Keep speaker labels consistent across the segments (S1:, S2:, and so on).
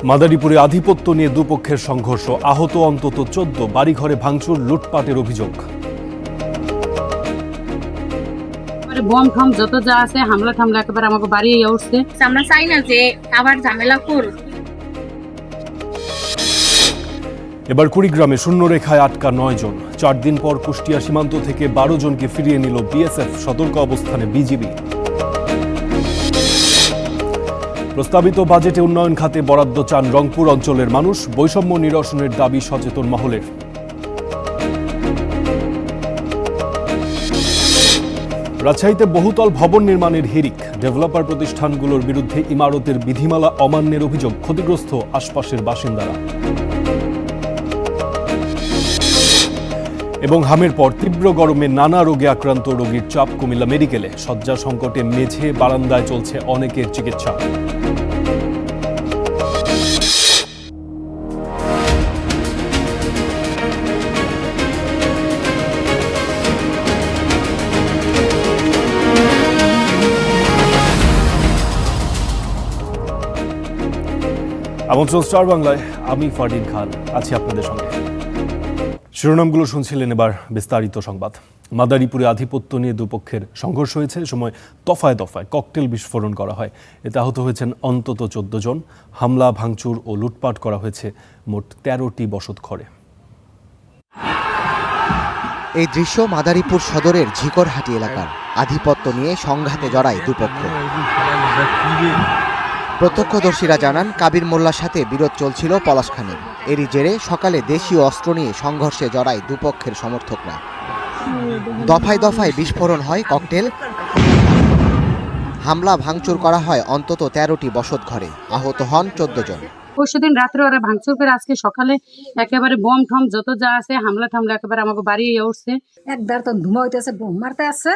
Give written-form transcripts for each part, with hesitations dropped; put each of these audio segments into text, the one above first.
S1: মাদারীপুরে আধিপত্য নিয়ে দুপক্ষের সংঘর্ষ, আহত অন্তত 14, বাড়িঘরে ভাঙচুর, লুটপাটের অভিযোগ।
S2: বম ঠম যত যা আছে হামলা থামলা একেবারে আমাকে বাড়ি উঠছে।
S3: আমরা চাই না যে আবার ঝামেলা করুক।
S1: এবার কুড়িগ্রামে শূন্যরেখায় আটকা 9 জন। 4 দিন পর কুষ্টিয়া সীমান্ত থেকে 12 জনকে ফিরিয়ে নিল বিএসএফ, সতর্ক অবস্থানে বিজিবি। প্রস্তাবিত বাজেটে উন্নয়ন খাতে বরাদ্দ চান রংপুর অঞ্চলের মানুষ, বৈষম্য নিরসনের দাবি সচেতন মহলের। রাজশাহীতে বহুতল ভবন নির্মাণের হিড়িক, ডেভেলপার প্রতিষ্ঠানগুলোর বিরুদ্ধে ইমারতের বিধিমালা অমান্যের অভিযোগ, ক্ষতিগ্রস্ত আশপাশের বাসিন্দারা। এবং হামের পর তীব্র গরমে নানা রোগে আক্রান্ত রোগীর চাপ কুমিল্লা মেডিকেলে, শয্যা সংকটে মেঝে বারান্দায় চলছে অনেকের চিকিৎসা। আমন্ত্রণ স্টার বাংলায়, আমি ফারদিন খান আছি আপনাদের সঙ্গে। শিরোনামগুলো শুনছিলেন, এবার বিস্তারিত সংবাদ। মাদারীপুরে আধিপত্য নিয়ে দুপক্ষের সংঘর্ষ হয়েছে। এ সময় দফায় দফায় ককটেল বিস্ফোরণ করা হয়। এতে আহত হয়েছেন অন্তত 14 জন। হামলা, ভাঙচুর ও লুটপাট করা হয়েছে মোট 13টি বসতঘরে।
S4: এই দৃশ্য মাদারীপুর সদরের ঝিকরহাটি এলাকার। আধিপত্য নিয়ে সংঘাতে জড়ায় দুপক্ষ। প্রত্যক্ষদর্শীরা জানান, কাবির মোল্লার সাথে বিরোধ চলছিল পলাশখানীর। এরই জেরে সকালে দেশীয় অস্ত্র নিয়ে সংঘর্ষে জড়ায় দুপক্ষের সমর্থকরা। দফায় দফায় বিস্ফোরণ হয় ককটেল, হামলা ভাঙচুর করা হয় অন্তত 13টি বসতঘরে। আহত হন 14 জন।
S2: পরশুদিন রাত্রে ওরা ভাঙচুর করে আজকে সকালে একেবারে বম ঠম যত যা আছে হামলা থামলা একেবারে আমাকে বাড়ি উঠছে।
S5: একবার তো ধুমা হইতেছে, বোম মারতে আছে,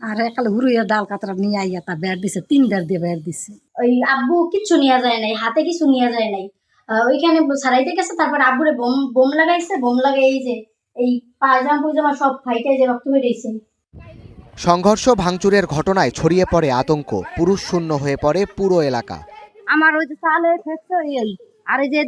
S5: আর একালে হুরুইয়া ডাল কাতরা নিয়ে আইয়া তা বের দিছে, 3 বের দিয়ে বের দিছে।
S3: ওই আব্বু কিচ্ছু নিয়ে যায় নাই, হাতে কিছু নিয়ে যায় নাই, ওইখানে সারাইতে গেছে। তারপর আব্বুরে বোম লাগাইছে, বোম লাগাই এই যে এই পায়জামা সব ফাইটে যে রক্ত বেরিয়েছে।
S4: সংঘর্ষ ভাঙচুরের ঘটনায় ছড়িয়ে পড়ে আতঙ্ক, পুরুষ শূন্য হয়ে পড়ে পুরো এলাকা।
S5: আমার ওই যে চালে ফেকছে এই আর এই যে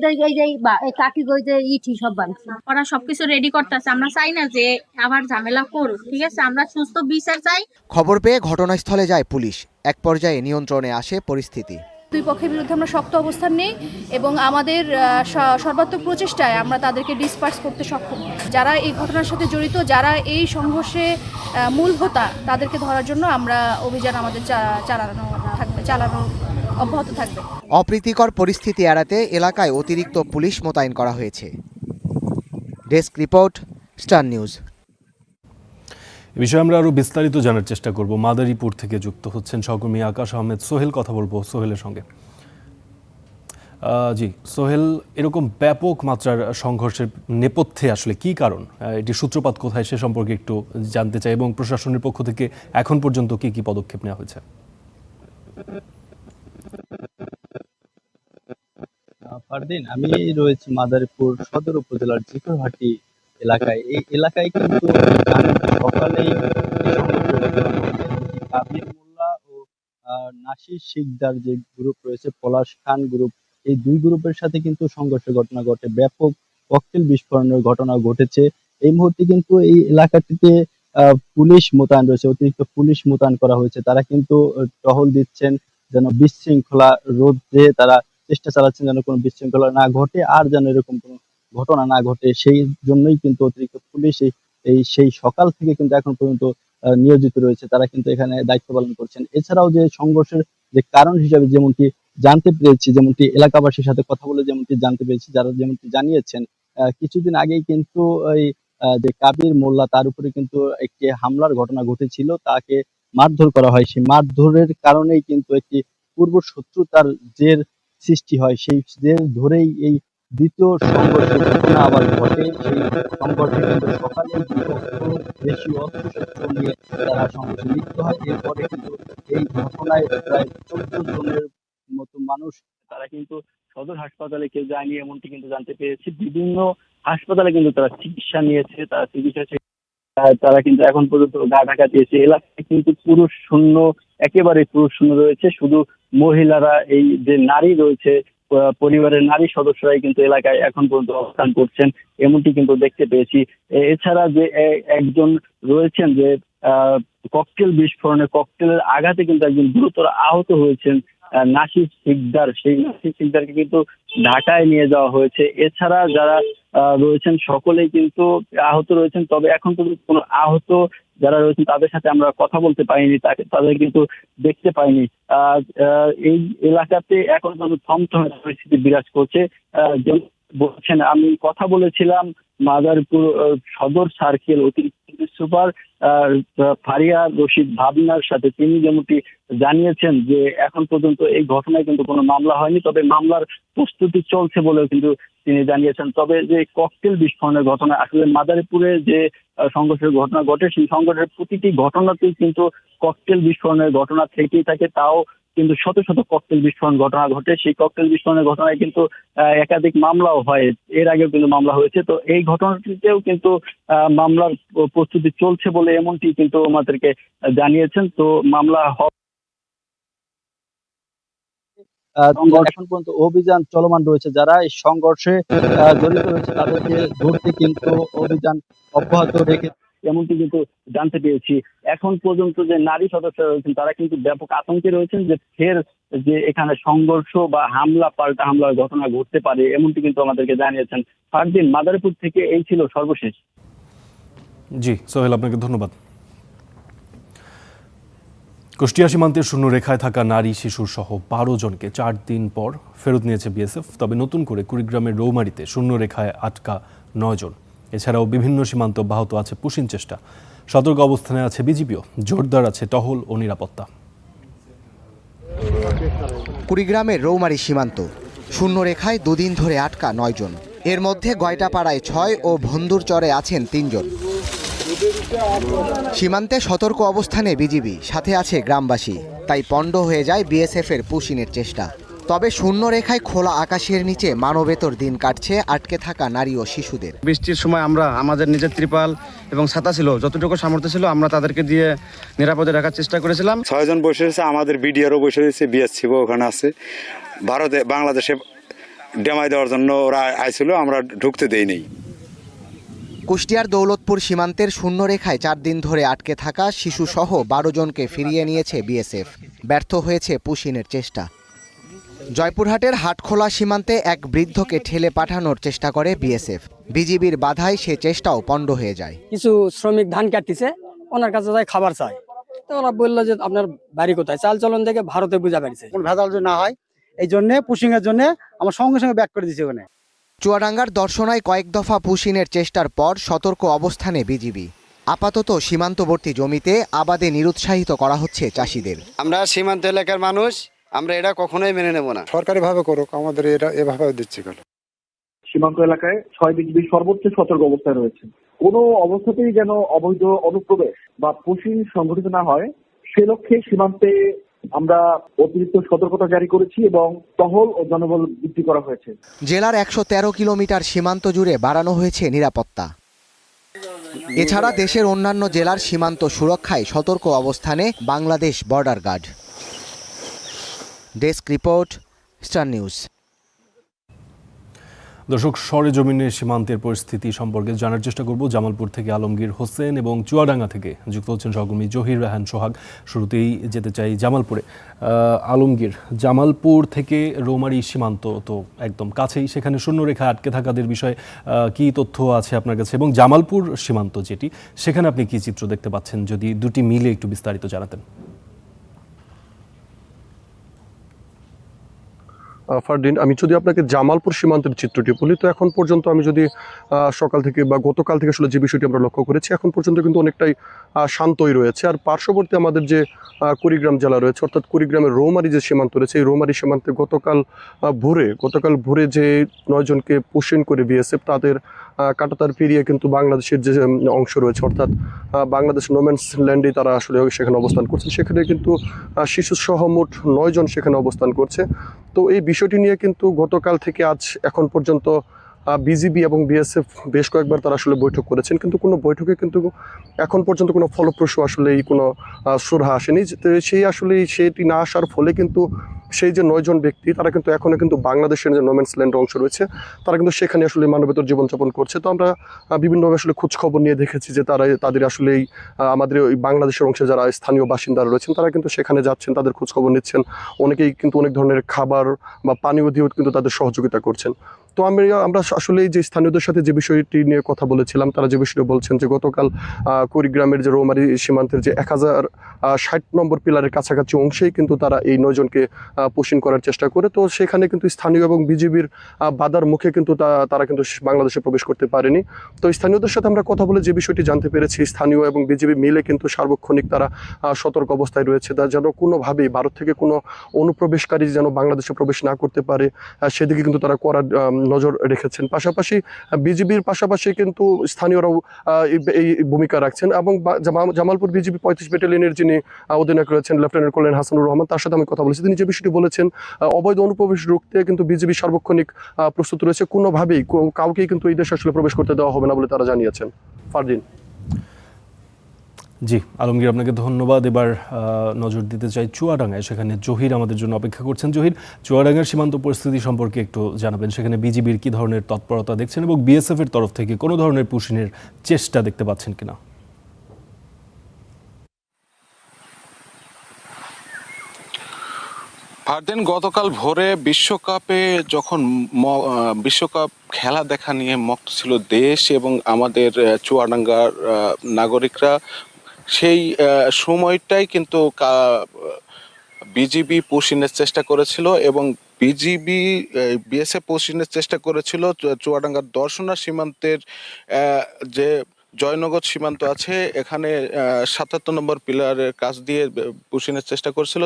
S5: এই কাকি গই যে ইটি সব বানছে।
S3: ওরা সবকিছু রেডি করতেছে। আমরা চাই না যে আবার ঝামেলা করুক, ঠিক আছে? আমরা সুস্থ বিচার চাই।
S4: খবর পেয়ে ঘটনাস্থলে যায় পুলিশ। এক পর্যায়ে নিয়ন্ত্রণে আসে পরিস্থিতি।
S6: দুই পক্ষের বিরুদ্ধে আমরা শক্ত অবস্থান নেই এবং আমাদের সর্বাত্মক প্রচেষ্টায় আমরা তাদেরকে ডিসপার্স করতে সক্ষম। যারা এই ঘটনার সাথে জড়িত, যারা এই সংঘর্ষে মূল হোতা, তাদেরকে ধরার জন্য আমরা অভিযান আমাদের চালানো অব্যাহত থাকবে।
S4: অপ্রীতিকর পরিস্থিতি এড়াতে এলাকায় অতিরিক্ত পুলিশ মোতায়েন করা হয়েছে। Desk report, star news.
S1: এ বিষয়ে আমরা আরো বিস্তারিত জানার চেষ্টা করব। মাদারীপুর থেকে যুক্ত হচ্ছেন সহকর্মী আকাশ আহমেদ সোহেল। কথা বলবো সোহেলের সঙ্গে। জি সোহেল, এরকম ব্যাপক মাত্রার সংঘর্ষের নেপথ্যে আসলে কি কারণ, এটি সূত্রপাত কোথায় সে সম্পর্কে একটু জানতে চাই, এবং প্রশাসনের পক্ষ থেকে এখন পর্যন্ত কি কি পদক্ষেপ নেওয়া হয়েছে?
S7: ফারদিন, আমি রয়েছি মাদারীপুর সদর উপজেলার ঝিকরহাটি এলাকায়। এই এলাকায় কিন্তু সকালেই কাবির মোল্লা ও নাসির শিকদার যে গ্রুপ রয়েছে, পলাশ খান গ্রুপ, এই দুই গ্রুপের সাথে কিন্তু সংঘর্ষের ঘটনা ঘটে। ব্যাপক ককটেল বিস্ফোরণের ঘটনা ঘটেছে। এই মুহূর্তে কিন্তু এই এলাকাটিতে পুলিশ মোতায়েন রয়েছে, অতিরিক্ত পুলিশ মোতায়েন করা হয়েছে। তারা কিন্তু টহল দিচ্ছেন যেন বিশৃঙ্খলা রোধে তারা চেষ্টা চালাচ্ছেন, যেন কোনো বিশৃঙ্খলা না ঘটে আর যেন এরকম কোনো ঘটনা না ঘটে। সেই জন্যই কিন্তু অতিরিক্ত পুলিশ সেই সকাল থেকে কিন্তু এখন পর্যন্ত নিয়োজিত রয়েছে। তারা কিন্তু এখানে দায়িত্ব পালন করছেন। এছাড়াও যে সংঘর্ষের যে কারণ হিসাবে যেমনটি জানতে পেরেছি, যেমনটি এলাকাবাসীর সাথে কথা বলে যেমনটি জানতে পেরেছি, যারা যেমনটি জানিয়েছেন, কিছুদিন আগেই কিন্তু এই যে কাবির মোল্লা, তার উপরে কিন্তু একটি হামলার ঘটনা ঘটেছিল, তাকে মারধর করা হয়। সেই মারধরের কারণেই কিন্তু একটি পূর্ব শত্রুতার জের সৃষ্টি হয়। সেই জের ধরেই এই দ্বিতীয় সংঘর্ষের ঘটনা আবার ঘটে। সেই সংঘর্ষে কিন্তু সকালে দেশীয় অস্ত্রশস্ত্র নিয়ে তারা সংঘর্ষে লিপ্ত হয়। এরপরে কিন্তু এই ঘটনায় প্রায় 14 জনের মতো মানুষ, তারা কিন্তু সদর হাসপাতালে কেউ যায়নি এমনটি কিন্তু জানতে পেরেছি। বিভিন্ন হাসপাতালে কিন্তু তারা চিকিৎসা নিয়েছে, তারা কিন্তু এখন পর্যন্ত গা ঢাকা দিয়েছে। এলাকায় কিন্তু পুরুষ শূন্য, একেবারে পুরুষ শূন্য রয়েছে। শুধু মহিলারা, এই যে নারী রয়েছে পরিবারের নারী সদস্যরাই কিন্তু এলাকায় এখন পর্যন্ত অবস্থান করছেন, এমনটি কিন্তু দেখতে পেয়েছি। এছাড়া যে একজন রয়েছেন যে ককটেল ককটেলের আঘাতে কিন্তু একজন গুরুতর আহত হয়েছেন, নাসির শিকদার, সেই নাসির শিকদারকে কিন্তু ঢাকায় নিয়ে যাওয়া হয়েছে। এছাড়া যারা রয়েছেন সকলেই কিন্তু আহত রয়েছেন, তবে এখন পর্যন্ত কোনো আহত যারা রয়েছেন তাদের সাথে আমরা কথা বলতে পারিনি, তাদের কিন্তু দেখতে পাইনি। এই এলাকাতে এখন পর্যন্ত থমথমে পরিস্থিতি বিরাজ করছে। যেমন বলছেন, আমি কথা বলেছিলাম মাদারীপুর সদর সার্কেল অতিরিক্ত সুপার ফারিয়া রশিদ ভাবনার সাথে। তিনি যেমনটি জানিয়েছেন যে এখন পর্যন্ত এই ঘটনায় কিন্তু কোনো মামলা হয়নি, তবে মামলার প্রস্তুতি চলছে বলেও কিন্তু তিনি জানিয়েছেন। তবে যে ককটেল বিস্ফোরণের ঘটনা, আসলে মাদারীপুরে যে সংঘর্ষের ঘটনা ঘটে, সেই সংঘর্ষের প্রতিটি ঘটনাতেই কিন্তু ককটেল বিস্ফোরণের ঘটনা থেকেই থাকে, তাও কিন্তু শত শত ককটেল বিস্ফোরণ ঘটনা ঘটে। সেই ককটেল বিস্ফোরণের ঘটনায় কিন্তু একাধিক মামলাও হয়, এর আগেও কিন্তু মামলা হয়েছে। তো এই ঘটনাটিতেও কিন্তু মামলার প্রস্তুতি চলছে বলে এমনটি কিন্তু আমাদেরকে জানিয়েছেন। তো মামলা এখন পর্যন্ত অভিযান চলমান রয়েছে, যারা এই সংঘর্ষে জড়িত রয়েছে তাদেরকে ধরতে কিন্তু অভিযান অব্যাহত রেখে, এমনটি কিন্তু জানতে পেরেছি। এখন পর্যন্ত যে নারী সদস্যরা রয়েছেন তারা কিন্তু ব্যাপক আতঙ্কে রয়েছেন যে ফের যে এখানে সংঘর্ষ বা পাল্টা হামলার ঘটনা ঘটতে পারে, এমনটি কিন্তু আমাদেরকে জানিয়েছেন। ফারদিন, মাদারীপুর থেকে এই ছিল সর্বশেষ।
S1: জি সোহেল, আপনাকে ধন্যবাদ। কুষ্টিয়া সীমান্তের শূন্য রেখায় থাকা নারী শিশুর সহ 12 জনকে 4 দিন পর ফেরত নিয়েছে বিএসএফ। তবে নতুন করে কুড়িগ্রামের রৌমারীতে শূন্য রেখায় আটকা 9 জন। এছাড়াও বিভিন্ন সীমান্ত অব্যাহত আছে পুশিন চেষ্টা। সতর্ক অবস্থানে আছে বিজিবিও, জোরদার আছে টহল ও নিরাপত্তা।
S4: কুড়িগ্রামের রৌমারী সীমান্ত শূন্য রেখায় 2 দিন ধরে আটকা 9 জন। এর মধ্যে গয়টাপাড়ায় 6 ও ভন্দুরচরে আছেন 3 জন। সীমান্তে সতর্ক অবস্থানে বিজিবি, সাথে আছে গ্রামবাসী, তাই পণ্ড হয়ে যায় বিএসএফের পুশিনের চেষ্টা। তবে শূন্য রেখায় খোলা আকাশের নিচে মানবেতর দিন কাটছে আটকে থাকা নারী ও শিশুদের।
S8: বৃষ্টির সময় আমরা আমাদের নিজের ত্রিপাল এবং ছাতা ছিল, যতটুকু সামর্থ্য ছিল আমরা তাদেরকে দিয়ে নিরাপদে রাখার চেষ্টা করেছিলাম।
S9: 6 জন বসে রয়েছে, আমাদের বিডিআরও বসে রয়েছে, বিএসসিও ওখানে আছে। বাংলাদেশে ডেমাই দেওয়ার জন্য ওরা আইছিল, আমরা ঢুকতে দেইনি।
S4: কুষ্টিয়ার দৌলতপুর সীমান্তের শূন্য রেখায় 4 দিন ধরে আটকে থাকা শিশু সহ 12 জনকে ফিরিয়ে নিয়েছে বিএসএফ। ব্যর্থ হয়েছে পুশিনের চেষ্টা। জয়পুরহাটের হাটখোলা সীমান্তে এক বৃদ্ধকে ঠেলে পাঠানোর চেষ্টা করে বিএসএফ। বিজিবির বাধায় সে চেষ্টাও পণ্ড হয়ে যায়।
S10: কিছু শ্রমিক ধান কাটতেছে, ওনার কাছে যায় খাবার চাই, তো ওরা বললো যে আপনার বাড়ি কোথায়, চাল চলন থেকে ভারতে বুঝা পারছে কোন ভেজাল না হয়, এই জন্য পুশিং এর জন্য আমার সঙ্গে সঙ্গে ব্যাক করে দিচ্ছে। ওখানে
S4: চুয়াডাঙ্গার দর্শনায় কয়েক দফা পুশিনের চেষ্টার পর সতর্ক অবস্থানে বিজিবি। আপাতত সীমান্তবর্তী জমিতে আবাদে নিরুৎসাহিত করা হচ্ছে চাষিদের।
S8: আমরা সীমান্ত এলাকার মানুষ, আমরা এটা কখনোই মেনে নেব না।
S11: সরকারি ভাবে করুক, আমাদের এটা এভাবে দিচ্ছে কেন?
S12: সীমান্ত এলাকায় 6 বিজিবি সর্বোচ্চ সতর্ক অবস্থায় রয়েছে। কোনো অবস্থাতেই যেন অবৈধ অনুপ্রবেশ বা পুশিং সংঘটিত না হয়, সে লক্ষ্যে সীমান্তে আমরা অতিরিক্ত সতর্কতা জারি করেছি এবং টহল ও জনবল বৃদ্ধি করা হয়েছে।
S4: জেলার 113 কিলোমিটার সীমান্ত জুড়ে বাড়ানো হয়েছে নিরাপত্তা। এছাড়া দেশের অন্যান্য জেলার সীমান্ত সুরক্ষায় সতর্ক অবস্থানে Bangladesh border guard. Desk report, star news.
S1: দর্শক, সরেজমিনের সীমান্তের পরিস্থিতি সম্পর্কে জানার চেষ্টা করব। জামালপুর থেকে আলমগীর হোসেন এবং চুয়াডাঙ্গা থেকে যুক্ত হচ্ছেন সহকর্মী জহির রায়হান সোহাগ। শুরুতেই যেতে চাই জামালপুরে। আলমগীর, জামালপুর থেকে রৌমারী সীমান্ত তো একদম কাছেই, সেখানে শূন্যরেখা আটকে থাকাদের বিষয়ে কি তথ্য আছে আপনার কাছে, এবং জামালপুর সীমান্ত যেটি, সেখানে আপনি কি চিত্র দেখতে পাচ্ছেন, যদি দুটি মিলে একটু বিস্তারিত জানাতেন।
S13: ফারদিন, আমি যদি আপনাকে জামালপুর সীমান্তের চিত্রটি বলি, তো এখন পর্যন্ত আমি যদি সকাল থেকে বা গতকাল থেকে আসলে যে বিষয়টি আমরা লক্ষ্য করেছি, এখন পর্যন্ত কিন্তু অনেকটাই শান্তই রয়েছে। আর পার্শ্ববর্তী আমাদের যে কুড়িগ্রাম জেলা রয়েছে, অর্থাৎ কুড়িগ্রামের রৌমারী যে সীমান্ত রয়েছে, এই রৌমারী সীমান্তে গতকাল ভোরে যে 9 জনকে পুশিং করে বিএসএফ, তাদের কাটাতার ফিরিয়ে কিন্তু বাংলাদেশের যে অংশ রয়েছে, অর্থাৎ বাংলাদেশ নোম্যান্স ল্যান্ডে তারা আসলে সেখানে অবস্থান করছে। সেখানে কিন্তু শিশুসহ মোট 9 জন সেখানে অবস্থান করছে। তো এই বিষয়টি নিয়ে কিন্তু গতকাল থেকে আজ এখন পর্যন্ত বিজিবি এবং বিএসএফ বেশ কয়েকবার তারা আসলে বৈঠক করেছেন, কিন্তু কোনো বৈঠকে কিন্তু এখন পর্যন্ত কোনো ফলপ্রসূ আসলে কোনো সুরাহা আসেনি। সেটি না আসার ফলে কিন্তু সেই যে 9 জন ব্যক্তি তারা কিন্তু এখনো কিন্তু বাংলাদেশের যে নোম্যান্স ল্যান্ড অংশ রয়েছে তারা কিন্তু সেখানে আসলে মানবেতর জীবনযাপন করছে। তো আমরা বিভিন্নভাবে আসলে খোঁজ খবর নিয়ে দেখেছি যে তাদের আসলে এই আমাদের ওই বাংলাদেশের অংশে যারা স্থানীয় বাসিন্দারা রয়েছেন তারা কিন্তু সেখানে যাচ্ছেন, তাদের খোঁজ খবর নিচ্ছেন, অনেকেই কিন্তু অনেক ধরনের খাবার বা পানীয় দিয়েও কিন্তু তাদের সহযোগিতা করছেন। তো আমরা আসলে যে স্থানীয়দের সাথে যে বিষয়টি নিয়ে কথা বলেছিলাম তারা যে বিষয়টি বলছেন যে গতকাল কুড়িগ্রামের যে রৌমারী সীমান্তের যে 1060 নম্বর পিলারের কাছাকাছি অংশেই কিন্তু তারা এই 9 জনকে পোষণ করার চেষ্টা করে। তো সেখানে কিন্তু স্থানীয় এবং বিজিবির বাধার মুখে কিন্তু তারা কিন্তু বাংলাদেশে প্রবেশ করতে পারেনি। তো স্থানীয়দের সাথে আমরা কথা বলে যে বিষয়টি জানতে পেরেছি, স্থানীয় এবং বিজিবি মিলে কিন্তু সার্বক্ষণিক তারা সতর্ক অবস্থায় রয়েছে, যেন কোনোভাবেই ভারত থেকে কোনো অনুপ্রবেশকারী যেন বাংলাদেশে প্রবেশ না করতে পারে সেদিকে কিন্তু তারা কড়া নজর রেখেছেন। পাশাপাশি বিজিবির পাশাপাশি কিন্তু স্থানীয়রাও এই ভূমিকা রাখছেন এবং জামালপুর বিজিবি 35 ব্যাটালিয়নের যিনি অধিনায়ক রয়েছেন লেফটেন্যান্ট কর্নেল হাসানুর রহমান, তার সাথে আমি কথা বলেছি। তিনি যে বিষয়টি বলেছেন, অবৈধ অনুপ্রবেশ রুখতে কিন্তু বিজিবি সার্বক্ষণিক প্রস্তুত রয়েছে, কোনোভাবেই কাউকেই কিন্তু এই দেশে আসলে প্রবেশ করতে দেওয়া হবে না বলে তারা জানিয়েছেন। ফারদিন।
S1: জি আলমগীর, আপনাকে ধন্যবাদ। এবার নজর দিতে চাই চুয়াডাঙ্গায়, সেখানে জহির আমাদের জন্য অপেক্ষা করছেন। জহির, চুয়াডাঙ্গার সীমান্ত পরিস্থিতি সম্পর্কে একটু জানাবেন। সেখানে বিজিবির কি ধরনের তৎপরতা দেখছেন এবং বিএসএফ এর তরফ থেকে কোনো ধরনের পুশিনের চেষ্টা দেখতে পাচ্ছেন কিনা?
S14: ফারদিন, গতকাল ভোরে বিশ্বকাপে যখন বিশ্বকাপ খেলা দেখা নিয়ে মত্ত ছিল দেশ এবং আমাদের চুয়াডাঙ্গার নাগরিকরা, সেই সময়টাই কিন্তু বিজিবি পুশিনের চেষ্টা করেছিল এবং বিএসএফ পুশিনের চেষ্টা করেছিল চুয়াডাঙ্গার দর্শনা সীমান্তের যে জয়নগর সীমান্ত আছে, এখানে 77 নম্বর পিলারের কাছ দিয়ে পুশিনের চেষ্টা করেছিল।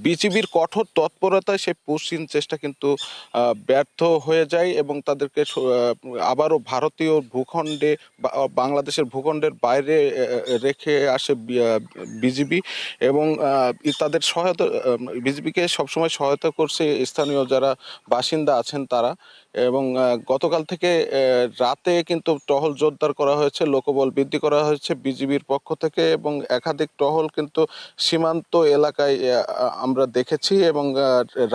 S14: বিজিবির কঠোর তৎপরতায় সেই পুশিন চেষ্টা কিন্তু ব্যর্থ হয়ে যায় এবং তাদেরকে আবারও ভারতীয় ভূখণ্ডে, বাংলাদেশের ভূখণ্ডের বাইরে রেখে আসে বিজিবি এবং তাদের সহায়তা, বিজিবিকে সবসময় সহায়তা করছে স্থানীয় যারা বাসিন্দা আছেন তারা। এবং গতকাল থেকে রাতে কিন্তু টহল জোরদার করা হয়েছে, লোকবল বৃদ্ধি করা হয়েছে বিজিবির পক্ষ থেকে এবং একাধিক টহল কিন্তু সীমান্ত এলাকায় আমরা দেখেছি এবং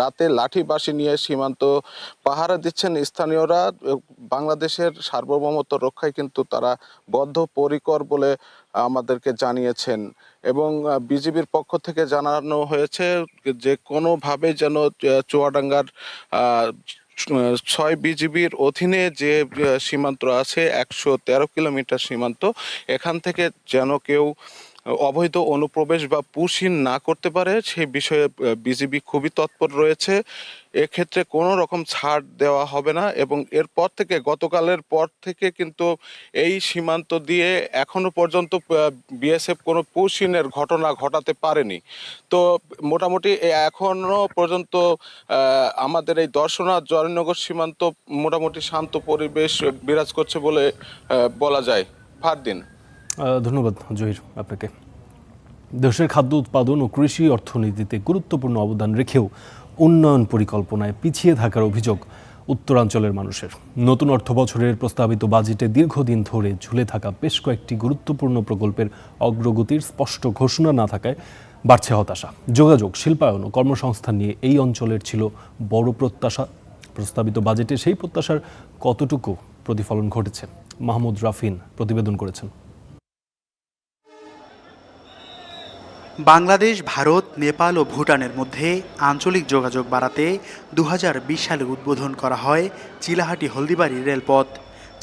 S14: রাতে লাঠি বাঁশি নিয়ে সীমান্ত পাহারা দিচ্ছেন স্থানীয়রা। বাংলাদেশের সার্বভৌমত্ব রক্ষায় কিন্তু তারা বদ্ধপরিকর বলে আমাদেরকে জানিয়েছেন এবং বিজিবির পক্ষ থেকে জানানো হয়েছে যে কোনোভাবে যেন চুয়াডাঙ্গার 6 বিজিবির অধীনে যে সীমান্ত আছে 113 কিলোমিটার সীমান্ত, এখান থেকে যেন কেউ অবৈধ অনুপ্রবেশ বা পুশিন না করতে পারে সেই বিষয়ে বিজিবি খুবই তৎপর রয়েছে। এক্ষেত্রে কোনো রকম ছাড় দেওয়া হবে না এবং এরপর থেকে, গতকালের পর থেকে কিন্তু এই সীমান্ত দিয়ে এখনো পর্যন্ত বিএসএফ কোনো পুশিনের ঘটনা ঘটাতে পারেনি। তো মোটামুটি এখনো পর্যন্ত আমাদের এই দর্শনা জয়নগর সীমান্ত মোটামুটি শান্ত পরিবেশ বিরাজ করছে বলে বলা যায়। ফারদিন।
S1: ধন্যবাদ জহির আপনাকে। দেশের খাদ্য উৎপাদন ও কৃষি অর্থনীতিতে গুরুত্বপূর্ণ অবদান রেখেও উন্নয়ন পরিকল্পনায় পিছিয়ে থাকার অভিযোগ উত্তরাঞ্চলের মানুষের। নতুন অর্থ বছরের প্রস্তাবিত বাজেটে দীর্ঘদিন ধরে ঝুলে থাকা বেশ কয়েকটি গুরুত্বপূর্ণ প্রকল্পের অগ্রগতির স্পষ্ট ঘোষণা না থাকায় বাড়ছে হতাশা। যোগাযোগ, শিল্পায়ন ও কর্মসংস্থান নিয়ে এই অঞ্চলের ছিল বড় প্রত্যাশা। প্রস্তাবিত বাজেটে সেই প্রত্যাশার কতটুকু প্রতিফলন ঘটেছে? মাহমুদ রাফিন প্রতিবেদন করেছেন।
S15: বাংলাদেশ, ভারত, নেপাল ও ভুটানের মধ্যে আঞ্চলিক যোগাযোগ বাড়াতে 2020 সালে উদ্বোধন করা হয় চিলাহাটি হলদিবাড়ি রেলপথ।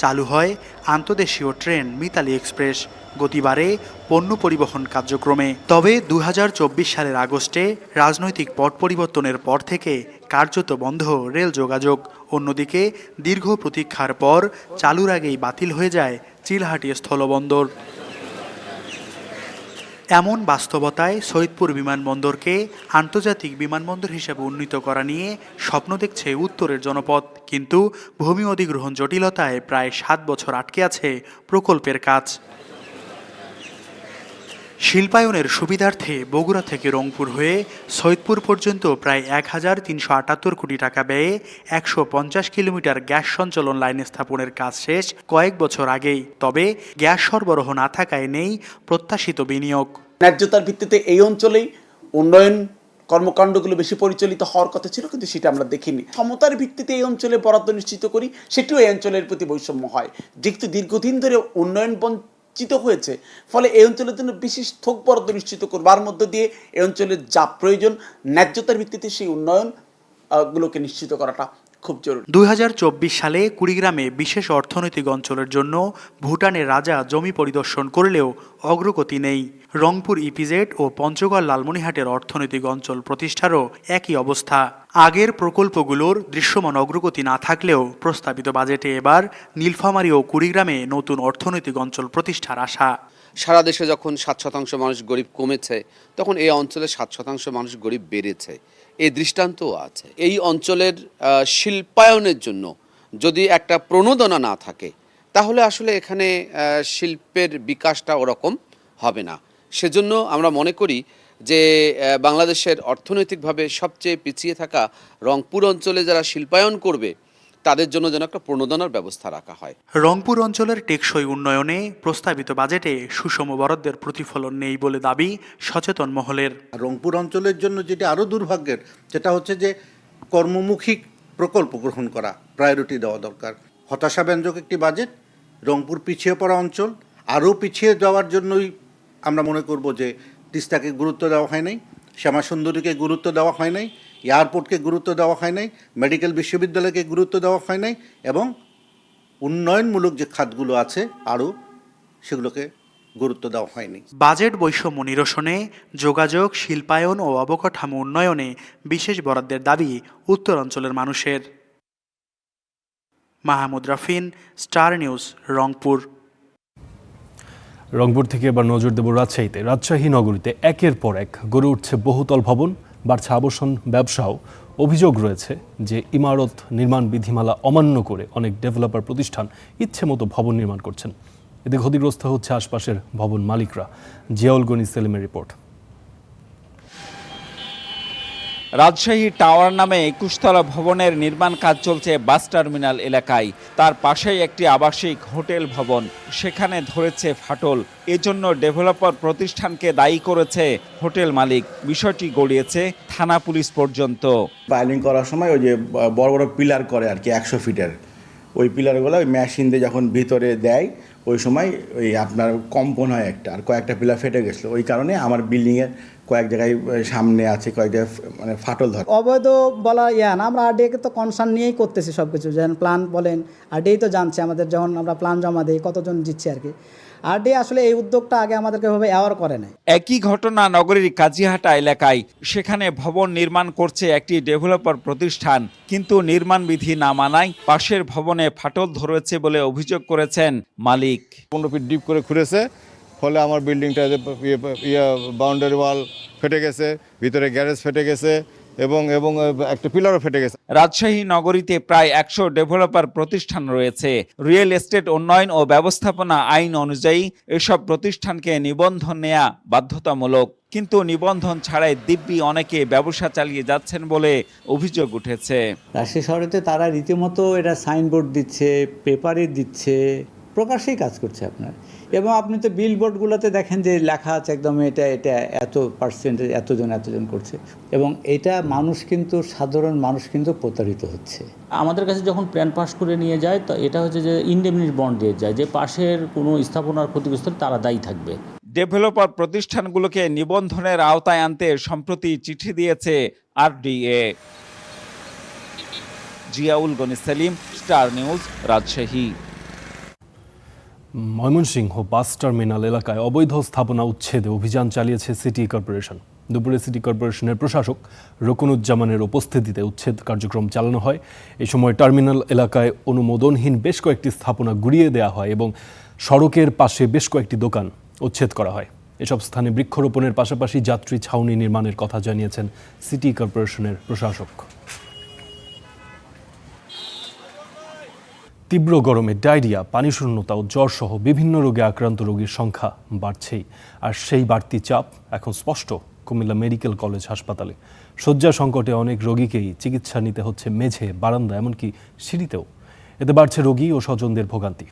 S15: চালু হয় আন্তদেশীয় ট্রেন মিতালি এক্সপ্রেস, গতি বাড়ে পণ্য পরিবহন কার্যক্রমে। তবে 2024 সালের আগস্টে রাজনৈতিক পট পরিবর্তনের পর থেকে কার্যত বন্ধ রেল যোগাযোগ। অন্যদিকে দীর্ঘ প্রতীক্ষার পর চালুর আগেই বাতিল হয়ে যায় চিলাহাটি স্থলবন্দর। এমন বাস্তবতায় সৈয়দপুর বিমানবন্দরকে আন্তর্জাতিক বিমানবন্দর হিসেবে উন্নীত করা নিয়ে স্বপ্ন দেখছে উত্তরের জনপদ। কিন্তু ভূমি অধিগ্রহণ জটিলতায় প্রায় 7 বছর আটকে আছে প্রকল্পের কাজ। শিল্পায়নের সুবিধার্থে বগুড়া থেকে রংপুর হয়ে সৈয়দপুর পর্যন্ত প্রায় 1378 কোটি টাকা ব্যয়ে 150 কিলোমিটার গ্যাস সঞ্চালন লাইন স্থাপনের কাজ শেষ কয়েক বছর আগেই। তবে গ্যাস সরবরাহ না থাকায় নেই প্রত্যাশিত বিনিয়োগ।
S16: ন্যায্যতার ভিত্তিতে এই অঞ্চলেই উন্নয়ন কর্মকাণ্ডগুলো বেশি পরিচালিত হওয়ার কথা ছিল, কিন্তু সেটা আমরা দেখিনি। ক্ষমতার ভিত্তিতে এই অঞ্চলে বরাদ্দ নিশ্চিত করি, সেটিও এই অঞ্চলের প্রতি বৈষম্য হয়। যেহেতু দীর্ঘদিন ধরে উন্নয়ন বঞ্চিত হয়েছে, ফলে এই অঞ্চলের জন্য বিশেষ থোক বরাদ্দ নিশ্চিত করবার মধ্য দিয়ে এই অঞ্চলের যা প্রয়োজন ন্যায্যতার ভিত্তিতে সেই উন্নয়ন গুলোকে নিশ্চিত করাটা খুব জরুরি।
S15: 2024 সালে কুড়িগ্রামে বিশেষ অর্থনৈতিক অঞ্চলের জন্য ভুটানের রাজা জমি পরিদর্শন করলেও অগ্রগতি নেই। রংপুর ইপিজেড ও পঞ্চগড় লালমনিরহাটের অর্থনৈতিক অঞ্চল প্রতিষ্ঠারও একই অবস্থা। আগের প্রকল্পগুলোর দৃশ্যমান অগ্রগতি না থাকলেও প্রস্তাবিত বাজেটে এবার নীলফামারী ও কুড়িগ্রামে নতুন অর্থনৈতিক অঞ্চল প্রতিষ্ঠার আশা।
S17: সারা দেশে যখন 7% মানুষ গরিব কমেছে, তখন এই অঞ্চলে 7% মানুষ গরিব বেড়েছে, এই দৃষ্টান্তও আছে। এই অঞ্চলের শিল্পায়নের জন্য যদি একটা প্রণোদনা না থাকে, তাহলে আসলে এখানে শিল্পের বিকাশটা ওরকম হবে না। সেজন্য আমরা মনে করি যে বাংলাদেশের অর্থনৈতিকভাবে সবচেয়ে পিছিয়ে থাকা রংপুর অঞ্চলে যারা শিল্পায়ন করবে, তাদের জন্য যেন একটা প্রণোদনার ব্যবস্থা রাখা হয়।
S15: রংপুর অঞ্চলের টেকসই উন্নয়নে প্রস্তাবিত বাজেটে সুষম বরাদ্দের প্রতিফলন নেই বলে দাবি সচেতন মহলের।
S18: রংপুর অঞ্চলের জন্য যেটা আরও দুর্ভাগ্যের, সেটা হচ্ছে যে কর্মমুখী প্রকল্প গ্রহণ করা, প্রায়োরিটি দেওয়া দরকার। হতাশাব্যঞ্জক একটি বাজেট। রংপুর পিছিয়ে পড়া অঞ্চল, আরও পিছিয়ে যাওয়ার জন্যই আমরা মনে করব যে তিস্তাকে গুরুত্ব দেওয়া হয় নাই, শ্যামাসুন্দরীকে গুরুত্ব দেওয়া হয় নাই, এয়ারপোর্টকে গুরুত্ব দেওয়া হয় নাই, মেডিকেল বিশ্ববিদ্যালয়কে গুরুত্ব দেওয়া হয় নাই, এবং উন্নয়নমূলক যে খাতগুলো আছে আরও সেগুলোকে গুরুত্ব দেওয়া হয়নি।
S15: বাজেট বৈষম্য নিরসনে, যোগাযোগ, শিল্পায়ন ও অবকাঠামো উন্নয়নে বিশেষ বরাদ্দের দাবি উত্তরাঞ্চলের মানুষের। মাহমুদ রাফিন, স্টার নিউজ, রংপুর।
S1: রংপুর থেকে এবার নজর দেব রাজশাহীতে। রাজশাহী নগরীতে একের পর এক গড়ে উঠছে বহুতল ভবন, বাড়ছে আবাসন ব্যবসাও। অভিযোগ রয়েছে যে ইমারত নির্মাণ বিধিমালা অমান্য করে অনেক ডেভেলপার প্রতিষ্ঠান ইচ্ছে মতো ভবন নির্মাণ করছেন। এতে ক্ষতিগ্রস্ত হচ্ছে আশপাশের ভবন মালিকরা। জিয়াউল গনি সেলিমের রিপোর্ট।
S19: রাজশাহী টাওয়ার নামে 21 তলা ভবনের নির্মাণ কাজ চলছে বাস টার্মিনাল এলাকায়। তার পাশেই একটি আবাসিক হোটেল ভবন, সেখানে ধরেছে ফাটল। এজন্য ডেভেলপার প্রতিষ্ঠানকে দায়ী করেছে হোটেল মালিক। বিষয়টি গড়িয়েছে থানা পুলিশ পর্যন্ত।
S20: পাইলিং করার সময় ওই যে বড় বড় পিলার করে আর কি 100 ফিটের, ওই পিলারগুলো ওই মেশিন দিয়ে যখন ভিতরে দেয়, ওই সময় ওই আপনার কম্পন হয় একটা, আর কয়েকটা পিলার ফেটে গেছিলো। ওই কারণে আমার বিল্ডিংয়ের কয়েক জায়গায় সামনে আছে, কয়েক জায়গায় মানে ফাটল ধরে।
S10: অবৈধ বলা না, আমরা আরডিএকে তো কনসার্ন নিয়েই করতেছি সব কিছু। যেমন প্ল্যান বলেন, আরডিএই তো জানছে আমাদের, যখন আমরা প্ল্যান জমা দিই কতজন দিচ্ছে আর কি। আরডিএ আসলে এই উদ্যোগটা আগে আমাদেরকে এভাবে অ্যাওয়ার করে নাই।
S19: একই ঘটনা নগরীর কাজিহাটা এলাকায়। সেখানে ভবন নির্মাণ করছে একটি ডেভেলপার প্রতিষ্ঠান, কিন্তু নির্মাণ বিধি না মানায় পাশের ভবনে ফাটল ধরেছে বলে অভিযোগ করেছেন মালিক।
S21: 15 ফিট ডিপ করে খুঁড়েছে, ফলে আমার বিল্ডিংটা বাউন্ডারি ওয়াল ফেটে গেছে, ভিতরে গ্যারেজ ফেটে গেছে এবং একটা পিলারও ফেটে গেছে।
S19: রাজশাহী নগরীতে প্রায় 100 ডেভেলপার প্রতিষ্ঠান রয়েছে। রিয়েল এস্টেট উন্নয়ন ও ব্যবস্থাপনা আইন অনুযায়ী এসব প্রতিষ্ঠানকে নিবন্ধন নেওয়া বাধ্যতামূলক, কিন্তু নিবন্ধন ছাড়াই দিব্যি অনেকে ব্যবসা চালিয়ে যাচ্ছেন বলে অভিযোগ উঠেছে।
S22: রাজশাহী শহরেতে তারা রীতিমতো এটা সাইনবোর্ড দিচ্ছে, পেপারে দিচ্ছে, প্রকাশ্যেই কাজ করছে আপনার। এবং আপনি তো বিলবোর্ডগুলোতে দেখেন যে লেখা আছে একদম এটা এত পার্সেন্টেজ এতজন করছে, এবং এটা মানুষ কিন্তু, সাধারণ মানুষ কিন্তু প্রতারিত হচ্ছে। আমাদের কাছে যখন প্ল্যান পাস করে নিয়ে যায়, তো এটা হচ্ছে যে ইনডেমনিটি বন্ড দিয়ে যায়, যে পাশের কোনো স্থাপনার ক্ষতিগ্রস্ত তারা দায়ী থাকবে।
S19: ডেভেলপার প্রতিষ্ঠানগুলোকে নিবন্ধনের আওতায় আনতে সম্প্রতি চিঠি দিয়েছে RDA. Ziaul Gani Selim, star news, Rajshahi.
S1: Mymensingh bus terminal এলাকায় অবৈধ স্থাপনা উচ্ছেদে অভিযান চালিয়েছে সিটি কর্পোরেশন। দুপুরে সিটি কর্পোরেশনের প্রশাসক রকুনুজ্জামানের উপস্থিতিতে উচ্ছেদ কার্যক্রম চালানো হয়। এই সময় টার্মিনাল এলাকায় অনুমোদনহীন বেশ কয়েকটি স্থাপনা গুড়িয়ে দেওয়া হয় এবং সড়কের পাশে বেশ কয়েকটি দোকান উচ্ছেদ করা হয়। এসব স্থানে বৃক্ষরোপণের পাশাপাশি যাত্রী ছাউনি নির্মাণের কথা জানিয়েছেন সিটি কর্পোরেশনের প্রশাসক। তীব্র গরমে ডায়রিয়া, পানিশূন্যতা ও জ্বরসহ বিভিন্ন রোগে আক্রান্ত রোগীর সংখ্যা বাড়ছেই। আর সেই বাড়তি চাপ এখন স্পষ্ট কুমিল্লা মেডিকেল কলেজ হাসপাতালে। শয্যা সংকটে অনেক রোগীকেই চিকিৎসা নিতে হচ্ছে মেঝে, বারান্দা, এমনকি সিঁড়িতেও। এতে বাড়ছে রোগী ও স্বজনদের ভোগান্তি।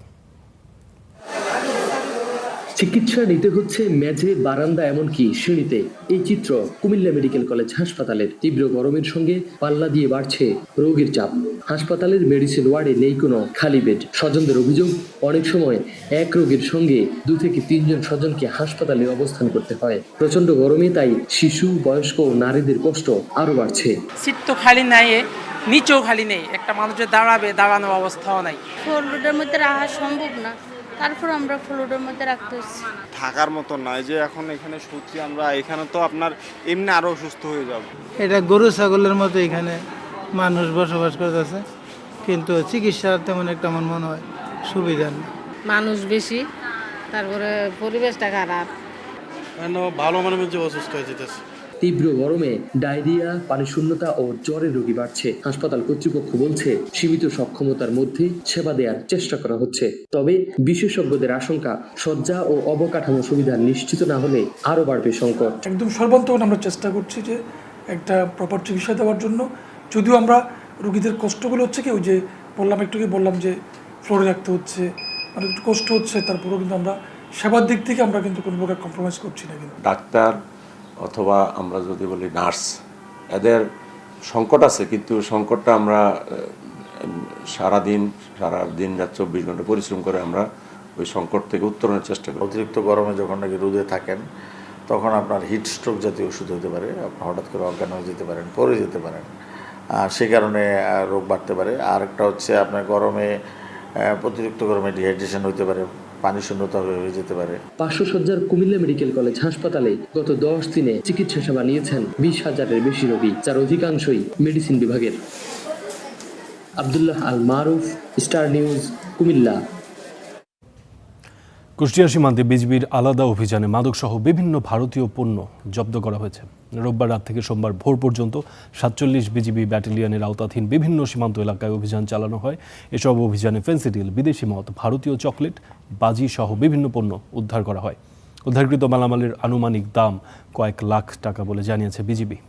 S2: চিকিৎসা নিতে হচ্ছে মেঝে, বারান্দা, এমনকি সিঁড়িতে। এই চিত্র কুমিল্লা মেডিকেল কলেজ হাসপাতালের। তীব্র গরমের সঙ্গে পাল্লা দিয়ে বাড়ছে রোগীর চাপ। হাসপাতালের মেডিসিন ওয়ার্ডে নেই কোনো খালি বেড। স্বজনদের অভিযোগ, অনেক সময় এক রোগীর সঙ্গে 2 থেকে 3 জন স্বজনকে হাসপাতালে অবস্থান করতে হয়। প্রচন্ড গরমে তাই শিশু, বয়স্ক ও নারীদের কষ্ট আরো বাড়ছে।
S5: সিট তো খালি নাই, নিচেও খালি নেই। একটা মানুষ যে দাঁড়ানোর অবস্থাও নাই।
S23: ফ্লোরের মধ্যে রাখা সম্ভব না, তারপর আমরা ফ্লোরের মধ্যে রাখতে হচ্ছে।
S8: থাকার মতো নয় যে এখন এখানে শুচ্ছি আমরা, এখানে তো আপনার এমনি আরো অসুস্থ হয়ে যাব।
S5: এটা গরু ছাগলের মতো এখানে মানুষ বসবাস করতেছে, কিন্তু চিকিৎসার তেমন একটা আমার মনে হয় সুবিধা নেই।
S23: মানুষ বেশি, তারপরে পরিবেশটা খারাপ।
S8: ভালো মানুষ যে অসুস্থ হয়ে যেতেছে।
S2: তীব্র গরমে ডায়রিয়া, পানি শূন্যতা ও জ্বরের রোগী বাড়ছে। হাসপাতাল কর্তৃপক্ষ বলছে সীমিত সক্ষমতার মধ্যে সেবা দেওয়ার চেষ্টা করা হচ্ছে। তবে বিশেষজ্ঞদের আশঙ্কা, শয্যা ও অবকাঠামো সুবিধা নিশ্চিত না হলে আরো বাড়বে সংকট।
S24: একদম সর্বান্তকরণে আমরা চেষ্টা করছি যে একটা প্রপার চিকিৎসা দেওয়ার জন্য। যদিও আমরা রোগীদের কষ্টগুলো হচ্ছে কি, ওই যে বললাম যে ফ্লোরে রাখতে হচ্ছে, অনেক একটু কষ্ট হচ্ছে, তারপরেও কিন্তু আমরা সেবার দিক থেকে আমরা কিন্তু কোনো প্রকার কম্প্রোমাইজ করছি না। কিন্তু
S25: ডাক্তার অথবা আমরা যদি বলি নার্স, এদের সংকট আছে, কিন্তু সংকটটা আমরা সারা দিন রাত 24 ঘন্টা পরিশ্রম করে আমরা ওই সংকট থেকে উত্তরণের চেষ্টা করি।
S26: অতিরিক্ত গরমে যখন নাকি রোদে থাকেন তখন আপনার হিট স্ট্রোক জাতীয় ওষুধ হতে পারে, আপনার হঠাৎ করে অজ্ঞান হয়ে যেতে পারেন, পড়ে যেতে পারেন, সে কারণে রোগ বাড়তে পারে। আর একটা হচ্ছে আপনার গরমে অতিরিক্ত গরমে ডিহাইড্রেশন হতে পারে, পানি শূন্যতা হয়ে যেতে পারে।
S2: 500 শয্যার কুমিল্লা মেডিকেল কলেজ হাসপাতালে গত 10 দিনে চিকিৎসা সেবা নিয়েছেন 20,000-এর বেশি রোগী, যার অধিকাংশই মেডিসিন বিভাগের। আব্দুল্লাহ আল মারুফ, স্টার নিউজ, কুমিল্লা।
S1: কুষ্টিয়া সীমান্তে বিজিবির আলাদা অভিযানে মাদকসহ বিভিন্ন ভারতীয় পণ্য জব্দ করা হয়েছে। রোববার রাত থেকে সোমবার ভোর পর্যন্ত 47 বিজিবি ব্যাটালিয়নের আওতাধীন বিভিন্ন সীমান্ত এলাকায় অভিযান চালানো হয়। এসব অভিযানে ফেন্সিডিল, বিদেশি মদ, ভারতীয় চকলেট, বাজি সহ বিভিন্ন পণ্য উদ্ধার করা হয়। উদ্ধারকৃত মালামালের আনুমানিক দাম কয়েক লাখ টাকা বলে জানিয়েছে বিজিবি।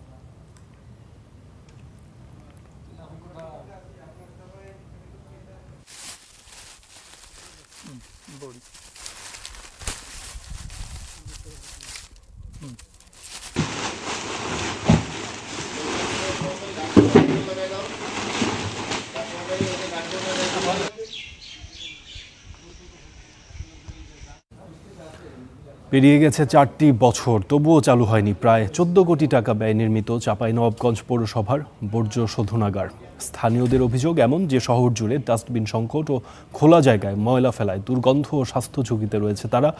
S1: পেরিয়ে গেছে 4টি বছর, তবুও চালু হয়নি প্রায় 14 কোটি টাকা ব্যয় নির্মিত চাঁপাইনবাবগঞ্জ পৌরসভার বর্জ্য শোধনাগার। স্থানীয়দের অভিযোগ এমন যে শহর জুড়ে ডাস্টবিন সংকট ও খোলা জায়গায় ময়লা ফেলায় দুর্গন্ধ ও স্বাস্থ্য ঝুঁকিতে রয়েছে তারা।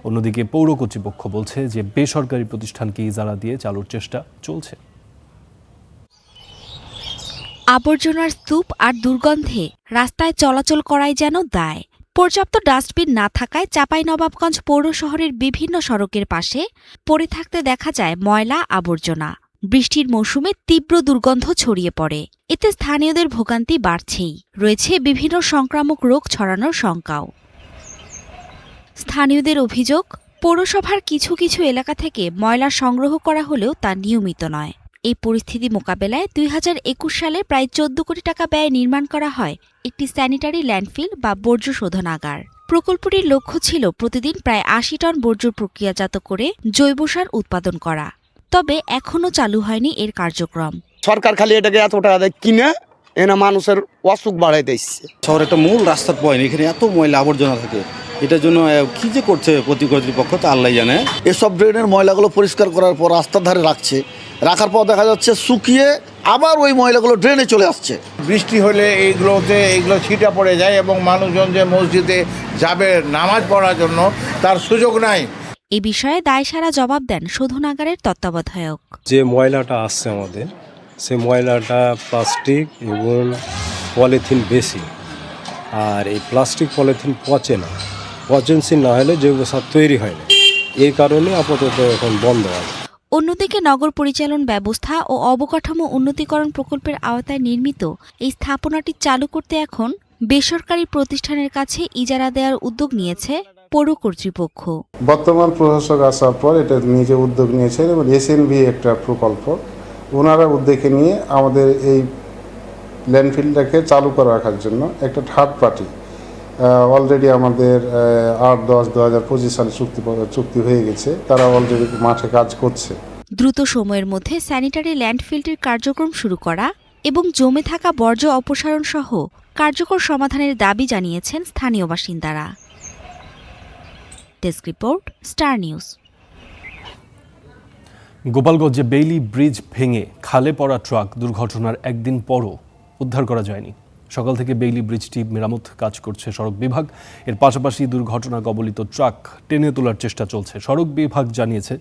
S1: অন্যদিকে পৌর কর্তৃপক্ষ বলছে যে বেসরকারি প্রতিষ্ঠানকে ইজারা দিয়ে চালুর চেষ্টা চলছে।
S27: আবর্জনার স্তূপ আর দুর্গন্ধে রাস্তায় চলাচল করাই যেন দায়। পর্যাপ্ত ডাস্টবিন না থাকায় চাঁপাইনবাবগঞ্জ পৌর শহরের বিভিন্ন সড়কের পাশে পড়ে থাকতে দেখা যায় ময়লা আবর্জনা। বৃষ্টির মৌসুমে তীব্র দুর্গন্ধ ছড়িয়ে পড়ে, এতে স্থানীয়দের ভোগান্তি বাড়ছেই। রয়েছে বিভিন্ন সংক্রামক রোগ ছড়ানোর শঙ্কাও। স্থানীয়দের অভিযোগ, পৌরসভার কিছু কিছু এলাকা থেকে ময়লা সংগ্রহ করা হলেও তা নিয়মিত নয়। এই পরিস্থিতি মোকাবেলায় 2021 সালে প্রায় 14 কোটি টাকা ব্যয়ে নির্মাণ করা হয় একটি স্যানিটারি ল্যান্ডফিল বা বর্জ্য শোধনাগার। প্রকল্পটির লক্ষ্য ছিল প্রতিদিন প্রায় 80 টন বর্জ্য প্রক্রিয়াজাত করে জৈব সার উৎপাদন করা। তবে এখনও চালু হয়নি এর কার্যক্রম।
S28: সরকার খালি এটাকে এত টাকা দেয় কিনে এনে মানুষের অসুখ বাড়াই দিচ্ছে।
S29: শহরে একটা মূল রাস্তার পয়েন্ট, এখানে এত ময়লা আবর্জনা থাকে, এটার জন্য কি যে করছে কর্তৃপক্ষ তা আল্লাহ জানে।
S28: এসব ড্রেনের ময়লাগুলো পরিষ্কার করার পর রাস্তার ধারে রাখার পর দেখা যাচ্ছে শুকিয়ে আবার ওই ময়লাগুলো ড্রেনে চলে আসছে।
S30: বৃষ্টি হলে এইগুলো ছিটা পড়ে যায় এবং মানুষজন যে মসজিদে যাবে নামাজ পড়ার জন্য তার সুযোগ নাই।
S27: এ বিষয়ে দায়সারা জবাব দেন শোধনাগারের তত্ত্বাবধায়ক।
S31: যে ময়লাটা আসছে আমাদের, সে ময়লাটা প্লাস্টিক এবং পলিথিন বেশি, আর এই প্লাস্টিক পলিথিন পচে না, পচনশীল না হলে জৈব সার তৈরি হয় না। এই কারণে আপাতত এখন বন্ধ আছে।
S27: অন্যদিকে নগর পরিচালন ব্যবস্থা ও অবকাঠামো উন্নতিকরণ প্রকল্পের আওতায় নির্মিত এই স্থাপনাটি চালু করতে এখন বেসরকারি প্রতিষ্ঠানের কাছে ইজারা দেওয়ার উদ্যোগ নিয়েছে পৌর কর্তৃপক্ষ।
S32: বর্তমান প্রশাসক আসার পর এটা নিজে উদ্যোগ নিয়েছেন এবং এসএনভি একটা প্রকল্প ওনারা উদ্যোগে নিয়ে আমাদের এই ল্যান্ডফিল্ডটাকে চালু করে রাখার জন্য একটা থার্ড পার্টি অলরেডি আমাদের 8/10/2025 সালে চুক্তি হয়ে গেছে, তারা অলরেডি মাঠে কাজ করছে।
S27: দ্রুত সময়ের মধ্যে স্যানিটারি ল্যান্ডফিলটির কার্যক্রম শুরু করা এবং জমে থাকা বর্জ্য অপসারণ সহ কার্যকর সমাধানের দাবি জানিয়েছেন স্থানীয় বাসিন্দারা। Desk report, star news.
S1: গোপালগঞ্জে বেইলি ব্রিজ ভেঙে খালে পড়া ট্রাক দুর্ঘটনার একদিন পরও উদ্ধার করা যায়নি। সকাল থেকে বেইলি ব্রিজটি মেরামত কাজ করছে সড়ক বিভাগ। এর পাশাপাশি দুর্ঘটনা কবলিত ট্রাক টেনে তোলার চেষ্টা চলছে। সড়ক বিভাগ জানিয়েছে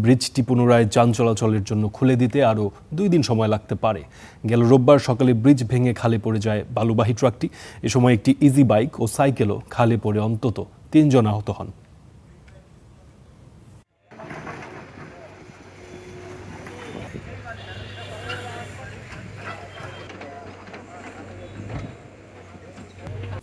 S1: ব্রিজটি পুনরায় যান চলাচলের জন্য খুলে দিতে আরও 2 দিন সময় লাগতে পারে। গেল রোববার সকালে ব্রিজ ভেঙে খালে পড়ে যায় বালুবাহী ট্রাকটি। এ সময় একটি ইজি বাইক ও সাইকেলও খালে পড়ে অন্তত 3 জন আহত হন।